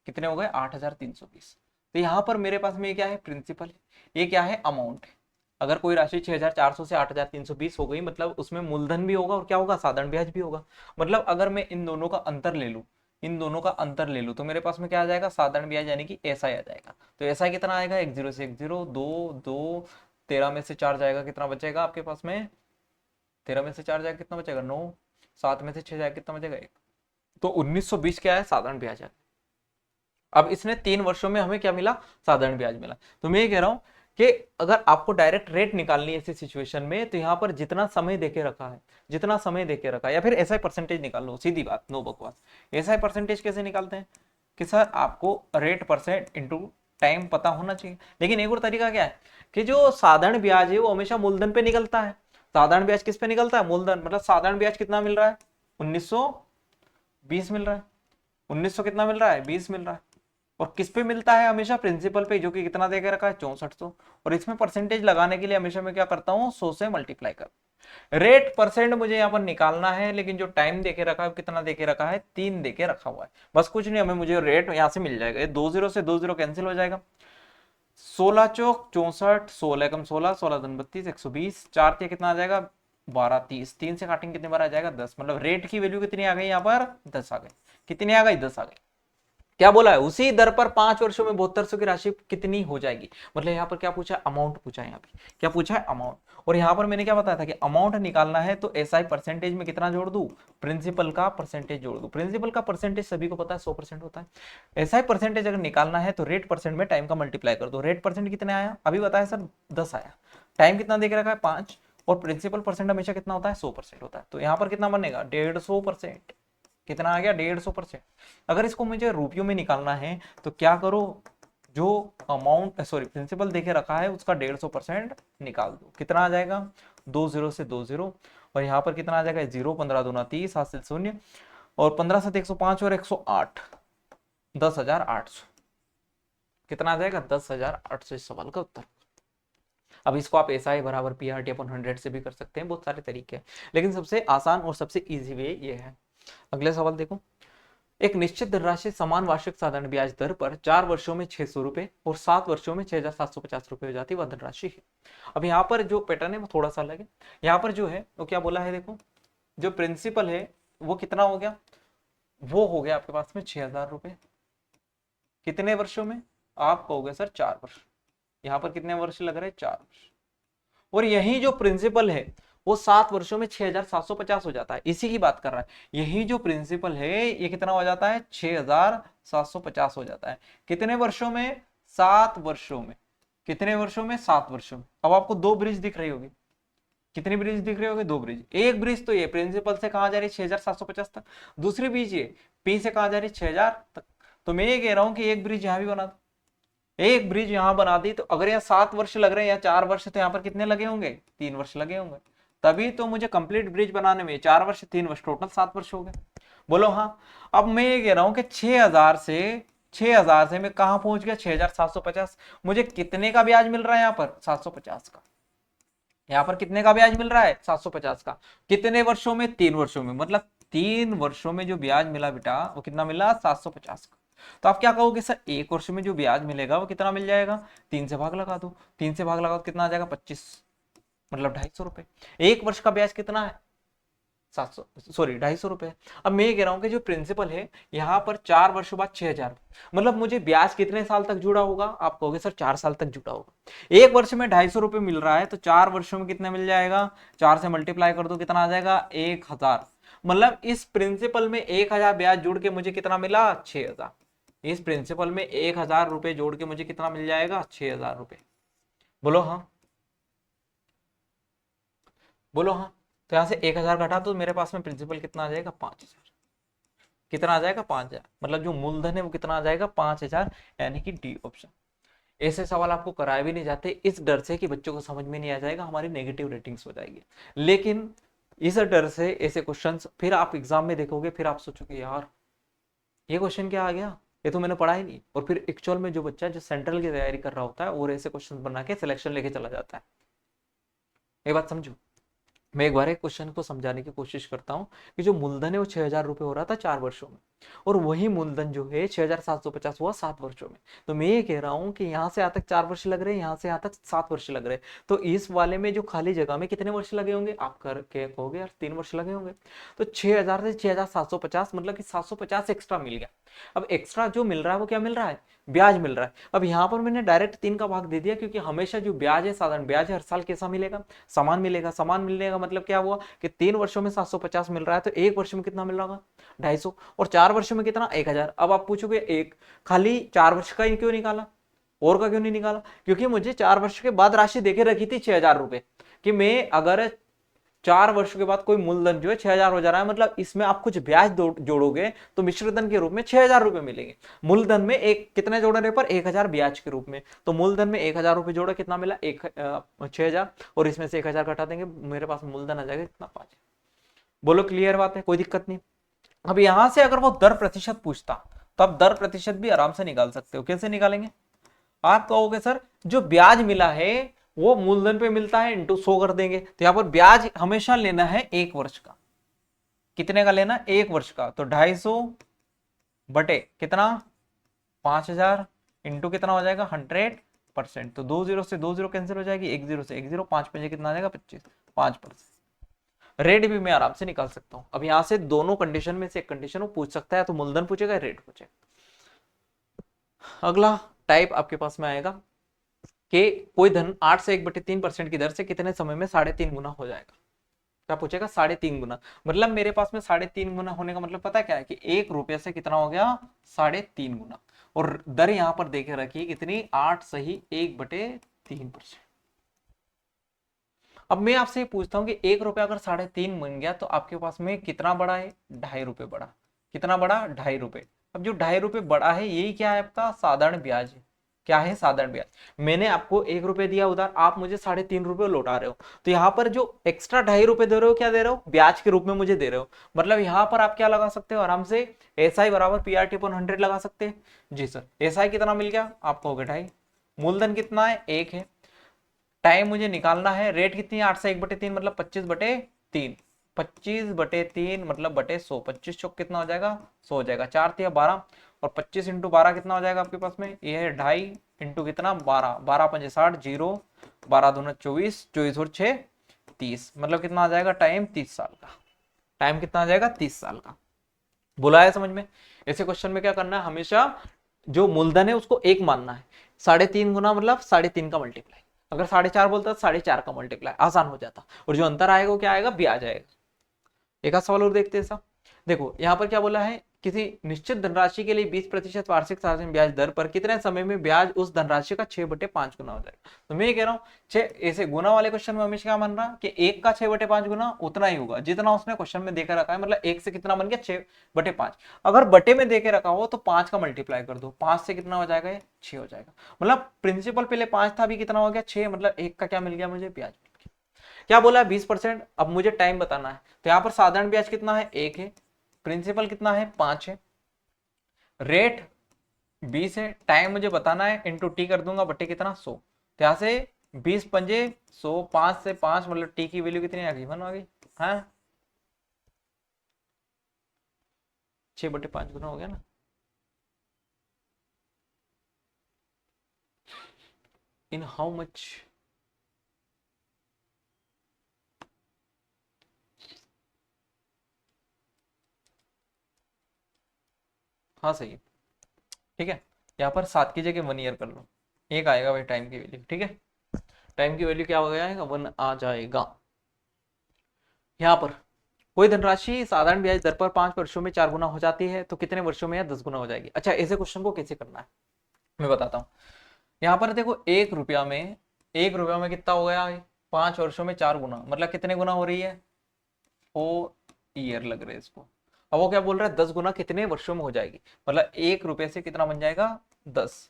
कितने हो गए, 8,320। तो यहां पर मेरे पास में ये क्या है, प्रिंसिपल है, ये क्या है, अमाउंट है। अगर कोई राशि 6,400 से 8,320 हो गई, मतलब उसमें मूलधन भी होगा और क्या होगा, साधारण ब्याज भी होगा। मतलब अगर मैं इन दोनों का अंतर ले लूं, इन दोनों का अंतर ले लूं, तो मेरे पास में क्या आ जाएगा, साधारण ब्याज यानी कि ऐसा आ जाएगा। तो ऐसा कितना आएगा, 1 0 से 1 0, 2 2, 13 में से 4 जाएगा, कितना बचेगा आपके पास में, 13 में से 4 जाएगा कितना बचेगा, 9, 7 में से 6 जाएगा कितना बचेगा, 1। तो 1920 क्या है, साधारण ब्याज है। अब इसने 3 वर्षों में हमें क्या मिला, साधारण ब्याज मिला। तो मैं ये कह रहा हूं कि अगर आपको डायरेक्ट रेट निकालनी है ऐसी सिचुएशन में, तो यहाँ पर जितना समय देके रखा है, जितना समय देके रखा है, या फिर ऐसा परसेंटेज निकाल लो, सीधी बात, नो बकवास। ऐसा परसेंटेज कैसे निकालते हैं कि सर आपको रेट परसेंट इंटू टाइम पता होना चाहिए। लेकिन एक और तरीका क्या है कि जो साधारण ब्याज है वो हमेशा मूलधन पे निकलता है। साधारण ब्याज किस पे निकलता है, मूलधन। मतलब साधारण ब्याज कितना मिल रहा है, 1920 मिल रहा है। 1900 कितना मिल रहा है, 20 मिल रहा है। और किस पे मिलता है, हमेशा प्रिंसिपल पे, जो कि कितना दे के रखा है, 6400। और इसमें परसेंटेज लगाने के लिए हमेशा मैं क्या करता हूँ, 100 से मल्टीप्लाई कर। रेट परसेंट मुझे यहाँ पर निकालना है, लेकिन जो टाइम देके रखा है कितना देके रखा है, 3 देके रखा हुआ है। बस कुछ नहीं, हमें मुझे रेट यहाँ से मिल जाएगा। 2 0 से 2 0 कैंसिल हो जाएगा, 16 चौक 64, 16 कम 16, 16 धन 32, 120, 4 से कितना आ जाएगा, 12 30, 3 से काटेंगे कितने बार आ जाएगा, 10। मतलब रेट की वैल्यू कितनी आ गई यहाँ पर, 10 आ गई। कितनी आ गई, 10 आ गई। क्या बोला है, उसी दर पर 5 वर्षों में 7200 की राशि कितनी हो जाएगी। मतलब यहाँ पर क्या पूछा है, अमाउंट पूछा है। यहाँ पे क्या पूछा है, अमाउंट। और यहाँ पर मैंने क्या बताया था कि अमाउंट निकालना है तो एसआई परसेंटेज में कितना जोड़ दूं, प्रिंसिपल का परसेंटेज जोड़ दूं। प्रिंसिपल का परसेंटेज सभी को पता है 100% होता है। एसआई परसेंटेज अगर निकालना है तो रेट परसेंट में टाइम का मल्टीप्लाई कर दो। रेट परसेंट कितने आया, अभी बताया सर 10 आया। टाइम कितना देख रखा है, 5। और प्रिंसिपल परसेंट हमेशा कितना होता है, 100% होता है। तो यहाँ पर कितना बनेगा, 150%। कितना आ गया, 150%। अगर इसको मुझे रुपयों में निकालना है तो क्या करो, जो अमाउंट सॉरी प्रिंसिपल देके रखा है उसका 150% निकाल दो। कितना आ जाएगा, 2 0 से 2 0, और यहाँ पर कितना आ जाएगा 0, 15 दूना 30, हासिल 0, और 15 7 105 और 108, 10,800। कितना आ जाएगा 10,800 इस सवाल का उत्तर। अब इसको आप SI बराबर PRT अपन 100 से भी कर सकते हैं, बहुत सारे तरीके हैं, लेकिन सबसे आसान और सबसे इजी वे ये है। अगले सवाल देखो, एक निश्चित धनराशि समान वार्षिक साधारण ब्याज दर पर 4 वर्षों में 600 रुपए और 7 वर्षों में 6,750 रुपए हो जाती है, वह धनराशि है। अब यहाँ पर जो पैटर्न है वो थोड़ा सा अलग है। यहाँ पर जो है वो क्या बोला है, देखो जो प्रिंसिपल है वो कितना हो गया, वो हो गया आपके पास में 6,000 रुपए। कितने वर्षों में, आप कहोगे सर 4 वर्ष। यहाँ पर कितने वर्ष लग रहे हैं, 4 वर्ष। और यही जो प्रिंसिपल है वो 7 वर्षों में 6,750 हो जाता है, इसी की बात कर रहा है। यही जो प्रिंसिपल है ये कितना हो जाता है, 6,750 हो जाता है। कितने वर्षों में, 7 वर्षों में। कितने वर्षों में, 7 वर्षों में। अब आपको 2 ब्रिज दिख रही होगी, कितनी ब्रिज दिख रही होगी, 2 ब्रिज। एक ब्रिज तो ये प्रिंसिपल से कहा जा रही है 6,750 तक, दूसरी ब्रिज ये पी से कहा जा रही है 6,000 तक। तो मैं ये कह रहा हूं कि एक ब्रिज यहां भी बना दो, एक ब्रिज यहां बना दी, तो अगर यहाँ 7 वर्ष लग रहे हैं या 4 वर्ष, तो यहाँ पर कितने लगे होंगे, 3 वर्ष लगे होंगे। तभी तो मुझे कंप्लीट ब्रिज बनाने में 4 वर्ष 3 वर्ष टोटल 7 वर्ष हो गए। बोलो हाँ। अब मैं ये कह रहा हूं कि 6,000 से मैं कहां पहुंच गया, 6,750। मुझे कितने का ब्याज मिल रहा है यहाँ पर, 750 का। यहाँ पर कितने का ब्याज मिल रहा है, 750 का। कितने वर्षों में, 3 वर्षों में। मतलब 3 वर्षों में जो ब्याज मिला बेटा वो कितना मिला, 750 का। तो आप क्या कहोगे सर, एक वर्ष में जो ब्याज मिलेगा वो कितना मिल जाएगा, 3 से भाग लगा दो, 3 से भाग लगा दो कितना आ जाएगा, 25, मतलब 250 रुपए। एक वर्ष का ब्याज कितना है, 700, सॉरी 250 रुपए। अब मैं ये कह रहा हूं कि जो प्रिंसिपल है यहाँ पर 4 वर्षों बाद 6,000, मतलब मुझे ब्याज कितने साल तक जुड़ा होगा, आप कहोगे सर 4 साल तक जुड़ा होगा। एक वर्ष में 250 रुपए मिल रहा है, तो 4 वर्षों में कितना मिल जाएगा, 4 से मल्टीप्लाई कर दो कितना आ जाएगा, 1,000। मतलब इस प्रिंसिपल में 1,000 ब्याज जुड़ के मुझे कितना मिला, 6,000। इस प्रिंसिपल में 1,000 रुपए जोड़ के मुझे कितना मिल जाएगा, 6,000 रुपए। बोलो हाँ, बोलो हाँ। तो यहां से 1,000 घटा तो मेरे पास में प्रिंसिपल कितना आ जाएगा, 5,000। कितना आ जाएगा, 5,000। मतलब जो मूलधन है वो कितना आ जाएगा, 5,000, यानी कि डी ऑप्शन। ऐसे सवाल आपको कराए भी नहीं जाते इस डर से कि बच्चों को समझ में नहीं आ जाएगा, हमारी नेगेटिव रेटिंग्स हो जाएगी। लेकिन इस डर से ऐसे क्वेश्चंस फिर आप एग्जाम में देखोगे, फिर आप सोचोगे यार ये क्वेश्चन क्या आ गया, ये तो मैंने पढ़ा ही नहीं। और फिर एक्चुअल में जो बच्चा जो सेंट्रल की तैयारी कर रहा होता है और ऐसे क्वेश्चन बना के सिलेक्शन लेके चला जाता है। ये बात समझो। मैं एक बार एक क्वेश्चन को समझाने की कोशिश करता हूँ कि जो मूलधन है वो 6,000 रुपए हो रहा था 4 वर्षों में, और वही मूलधन जो है 6,750 हुआ 7 वर्षों में। तो मैं ये कह रहा हूँ कि यहाँ से यहाँ तक 4 वर्ष लग रहे हैं, यहाँ से यहाँ तक 7 वर्ष लग रहे हैं, तो इस वाले में जो खाली जगह में कितने वर्ष लगे होंगे, आप करके कहोगे यार 3 वर्ष लगे होंगे। तो 6,000 से 6,750 मतलब कि 750 एक्स्ट्रा मिल गया। अब एक्स्ट्रा जो मिल रहा है वो क्या मिल रहा है, ब्याज मिल रहा है। अब यहाँ पर मैंने डायरेक्ट 3 का भाग दे दिया, क्योंकि हमेशा जो ब्याज है, साधारण ब्याज है, हर साल कैसा मिलेगा, समान मिलेगा। समान मिलने का मतलब क्या हुआ कि 3 वर्षों में 750 मिल रहा है, तो एक वर्ष में कितना मिल रहा होगा, 250, और 4 वर्षों में कितना, 1,000। अब आप पूछोगे एक खाली 4 वर्ष का ही क्यों निकाला, और का क्यों नहीं निकाला, क्योंकि मुझे 4 वर्ष के बाद राशि देके रखी थी 6,000 रुपए, कि मैं अगर 4 वर्षों के बाद कोई मूलधन जो है 6,000 हो जा रहा है, मतलब इसमें आप कुछ ब्याज जोड़ोगे तो मिश्रधन के रूप में 6,000 रुपए मिलेंगे। मूलधन में एक कितने जोड़ने पर, 1,000 ब्याज के रूप में। तो मूलधन में 1,000 रुपए जोड़ा, कितना मिला, 6,000, और इसमें से 1,000 घटा देंगे, मेरे पास मूलधन आ जाएगा कितना, 5। बोलो क्लियर बात है, कोई दिक्कत नहीं। अब यहां से अगर वो दर प्रतिशत पूछता तो आप दर प्रतिशत भी आराम से निकाल सकते हो। कैसे निकालेंगे, आप कहोगे सर जो ब्याज मिला है वो मूलधन पे मिलता है, इंटू 100 कर देंगे। तो यहां पर ब्याज हमेशा लेना है 1 वर्ष का। कितने का लेना, 1 वर्ष का। तो 250 बटे कितना, 5,000, इंटू कितना हो जाएगा, 100%। तो 2 0 से 2 0 कैंसिल हो जाएगी, 1 0 से 1 0, 5 5 कितना आ जाएगा, 25, 5%। रेट भी मैं आराम से निकाल सकता हूं। अब यहां से दोनों कंडीशन में से एक कंडीशन वो पूछ सकता है, तो मूलधन पूछेगा, रेट पूछेगा। अगला टाइप आपके पास में आएगा कि कोई धन 8 से 1/3% की दर से कितने समय में 3.5 गुना हो जाएगा। क्या पूछेगा, 3.5 गुना। मतलब मेरे पास में 3.5 गुना होने का मतलब पता क्या है कि 1 रुपये से कितना हो गया, 3.5 गुना। और दर यहां पर देखे रखिए कितनी, 8 सही 1/3%। अब मैं आपसे ये पूछता हूँ कि 1 रुपया अगर 3.5 बन गया तो आपके पास में कितना बड़ा है, 2.5 रुपये बड़ा। कितना बड़ा, 2.5 रुपये। अब जो 2.5 रुपये बड़ा है, यही क्या है आपका साधारण ब्याज है। क्या है, साधारण ब्याज। मैंने आपको 1 रुपए दिया उधार, आप मुझे 3.5 रुपए लौटा रहे हो, तो यहाँ पर जो एक्स्ट्रा 2.5 रुपए दे रहे हो, क्या दे रहे हो, ब्याज के रूप में मुझे दे रहे हो। मतलब यहाँ पर आप क्या लगा सकते हो आराम से, SI बराबर PRT/100 लगा सकते हैं। जी सर, SI कितना मिल गया आपको, हो गया 2.5। मूलधन कितना है, 1 है। टाइम मुझे निकालना है, रेट कितनी है, 8 से 1/3 मतलब 25/3। 25/3 मतलब बटे 100, 25 चौक कितना हो जाएगा, 100 हो जाएगा। 4 तिया 12 और 25 इंटू 12 कितना हो जाएगा आपके पास में, ये है 2.5 इंटू कितना 12, 12 5 60, 0 12 दूना 24, 24 और 6 30, मतलब कितना आ जाएगा टाइम, 30 साल का। टाइम कितना आ जाएगा, 30 साल का। बोला है समझ में। ऐसे क्वेश्चन में क्या करना है, हमेशा जो मूलधन है उसको 1 मानना है। 3.5 गुना मतलब 3.5 का मल्टीप्लाई। अगर 4.5 बोलता तो 4.5 का मल्टीप्लाई, आसान हो जाता। और जो अंतर आएगा वो क्या आएगा, ब्याज आएगा। एक आध सवाल और देखते हैं साहब। देखो यहाँ पर क्या बोला है, किसी निश्चित धनराशि के लिए 20% वार्षिक साधारण ब्याज दर पर कितने समय में ब्याज उस धनराशि का 6/5 गुना हो जाएगा। तो मैं ये कह रहा हूँ, ऐसे गुना वाले क्वेश्चन में हमेशा क्या मान रहा कि 1 का 6/5 गुना उतना ही होगा जितना उसने क्वेश्चन में देकर रखा है। मतलब 1 से कितना बन गया, 6/5। अगर बटे में देके रखा हो तो 5 का मल्टीप्लाई कर दो, 5 से कितना हो जाएगा, ये 6 हो जाएगा। मतलब प्रिंसिपल पहले 5 था, अभी कितना हो गया, 6। मतलब 1 का क्या मिल गया मुझे, ब्याज। क्या बोला है, 20%। अब मुझे टाइम बताना है, तो यहां पर साधारण ब्याज कितना है, 1 है। प्रिंसिपल कितना है, 5 है। रेट 20 है। टाइम मुझे बताना है, इंटू टी कर दूंगा, बटे कितना 100। तो यहां से 20 पंजे 100, 5 से 5 मतलब टी की वैल्यू कितनी आ गई, 1 आ गई। हाँ 6/5 गुना हो गया ना। इन हाउ मच, हाँ सही है। ठीक है, यहाँ पर 7 की जगह 1 ईयर कर लो, एक आएगा भाई टाइम की वैल्यू। ठीक है, टाइम की वैल्यू क्या हो जाएगा, 1 आ जाएगा। यहाँ पर कोई धनराशि साधारण ब्याज दर पर 5 वर्षों में 4 गुना हो जाती है तो कितने वर्षों में या 10 गुना हो जाएगी। अच्छा, ऐसे क्वेश्चन को कैसे करना है मैं बताता हूँ। यहाँ पर देखो, 1 रुपया में कितना हो गया, 5 वर्षों में 4 गुना, मतलब कितने गुना हो रही है, 4 ईयर लग रहे हैं इसको। अब वो क्या बोल रहा है, 10 गुना कितने वर्षों में हो जाएगी। मतलब 1 रुपये से कितना बन जाएगा, 10।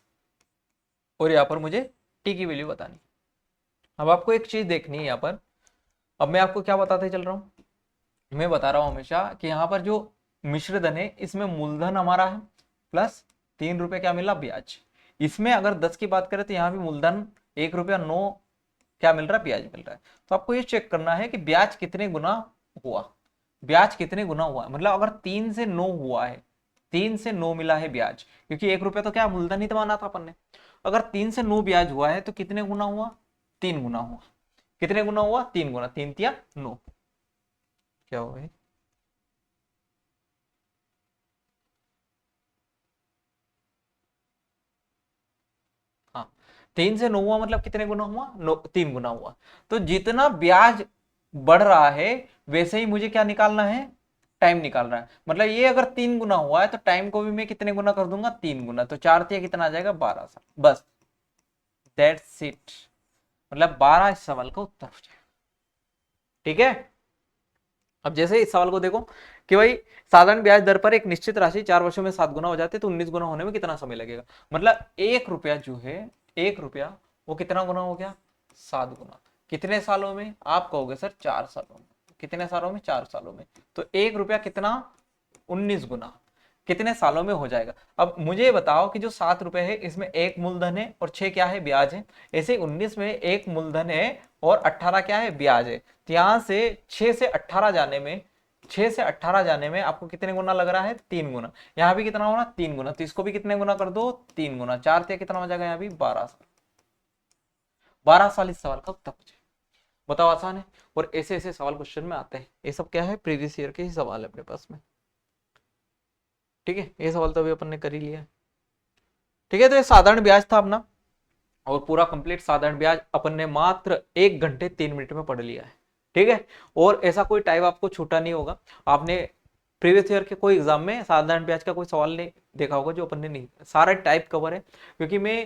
और यहाँ पर मुझे टी की वैल्यू बतानी। अब आपको एक चीज देखनी है यहाँ पर। अब मैं आपको क्या बताते चल रहा हूँ, मैं बता रहा हूं हमेशा कि यहाँ पर जो मिश्र धन है इसमें मूलधन हमारा है प्लस 3 रुपए क्या मिला, ब्याज। इसमें अगर 10 की बात करें तो यहाँ भी मूलधन 1 रुपया 9 क्या मिल रहा है, ब्याज मिल रहा है। तो आपको ये चेक करना है कि ब्याज कितने गुना हुआ, ब्याज कितने गुना हुआ। मतलब अगर 3 से 9 हुआ है, 3 से 9 मिला है ब्याज, क्योंकि 1 रुपया तो क्या मूलधन ही तो माना था अपन ने। अगर 3 से 9 ब्याज हुआ है तो कितने गुना हुआ, 3 गुना हुआ। कितने गुना हुआ, 3 गुना, 3 तिया 9। क्या हुआ भाई, हाँ 3 से 9 हुआ मतलब कितने गुना हुआ, 3 गुना हुआ। तो जितना ब्याज बढ़ रहा है वैसे ही मुझे क्या निकालना है, टाइम निकालना है। मतलब ये अगर 3 गुना हुआ है तो टाइम को भी मैं कितने गुना कर दूंगा, 3 गुना। तो 4 तिया कितना आ जाएगा, 12 साल। बस दैट्स इट। मतलब 12 इस सवाल का उत्तर हो जाएगा। ठीक है, अब जैसे इस सवाल को देखो कि भाई साधारण ब्याज दर पर एक निश्चित राशि 4 वर्षों में 7 गुना हो जाती है तो 19 गुना होने में कितना समय लगेगा। मतलब 1 रुपया जो है, 1 रुपया वो कितना गुना हो गया, 7 गुना। कितने सालों में, आप कहोगे सर 4 सालों में। कितने सालों में, 4 सालों में। तो 1 रुपया कितना, 19 गुना कितने सालों में हो जाएगा। अब मुझे बताओ कि जो 7 रुपए है इसमें 1 मूलधन है और 6 क्या है, ब्याज है। ऐसे 19 में 1 मूलधन है और 18 क्या है, ब्याज है। तो यहां से 6 से 18 जाने में, 6 से 18 जाने में आपको कितने गुना लग रहा है, 3 गुना। यहाँ भी कितना होना, 3 गुना। तो इसको भी कितने गुना कर दो, 3 गुना। 4 से कितना हो जाएगा, यहाँ भी 12 साल। 12 साल इस सवाल का उत्तर हो जाएगा। बताओ, आसान है। और ऐसे ऐसे सवाल क्वेश्चन में आते हैं। ये सब क्या है, प्रीवियस ईयर के ही सवाल है अपने पास में। ठीक है, ये सवाल तो अभी अपन ने कर ही लिया है। ठीक है, तो ये साधारण ब्याज था अपना, और पूरा कंप्लीट साधारण ब्याज अपन ने मात्र 1 घंटे 3 मिनट में पढ़ लिया है। ठीक है, और ऐसा कोई टाइप आपको छूटा नहीं होगा। आपने प्रीवियस ईयर के कोई एग्जाम में साधारण ब्याज का कोई सवाल नहीं देखा होगा जो अपन ने नहीं, सारा टाइप कवर है। क्योंकि मैं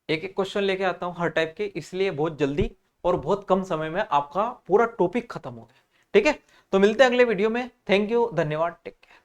एक एक क्वेश्चन लेके आता हूँ हर टाइप के, इसलिए बहुत जल्दी और बहुत कम समय में आपका पूरा टॉपिक खत्म हो गया। ठीक है, तो मिलते हैं अगले वीडियो में। थैंक यू, धन्यवाद, टेक केयर।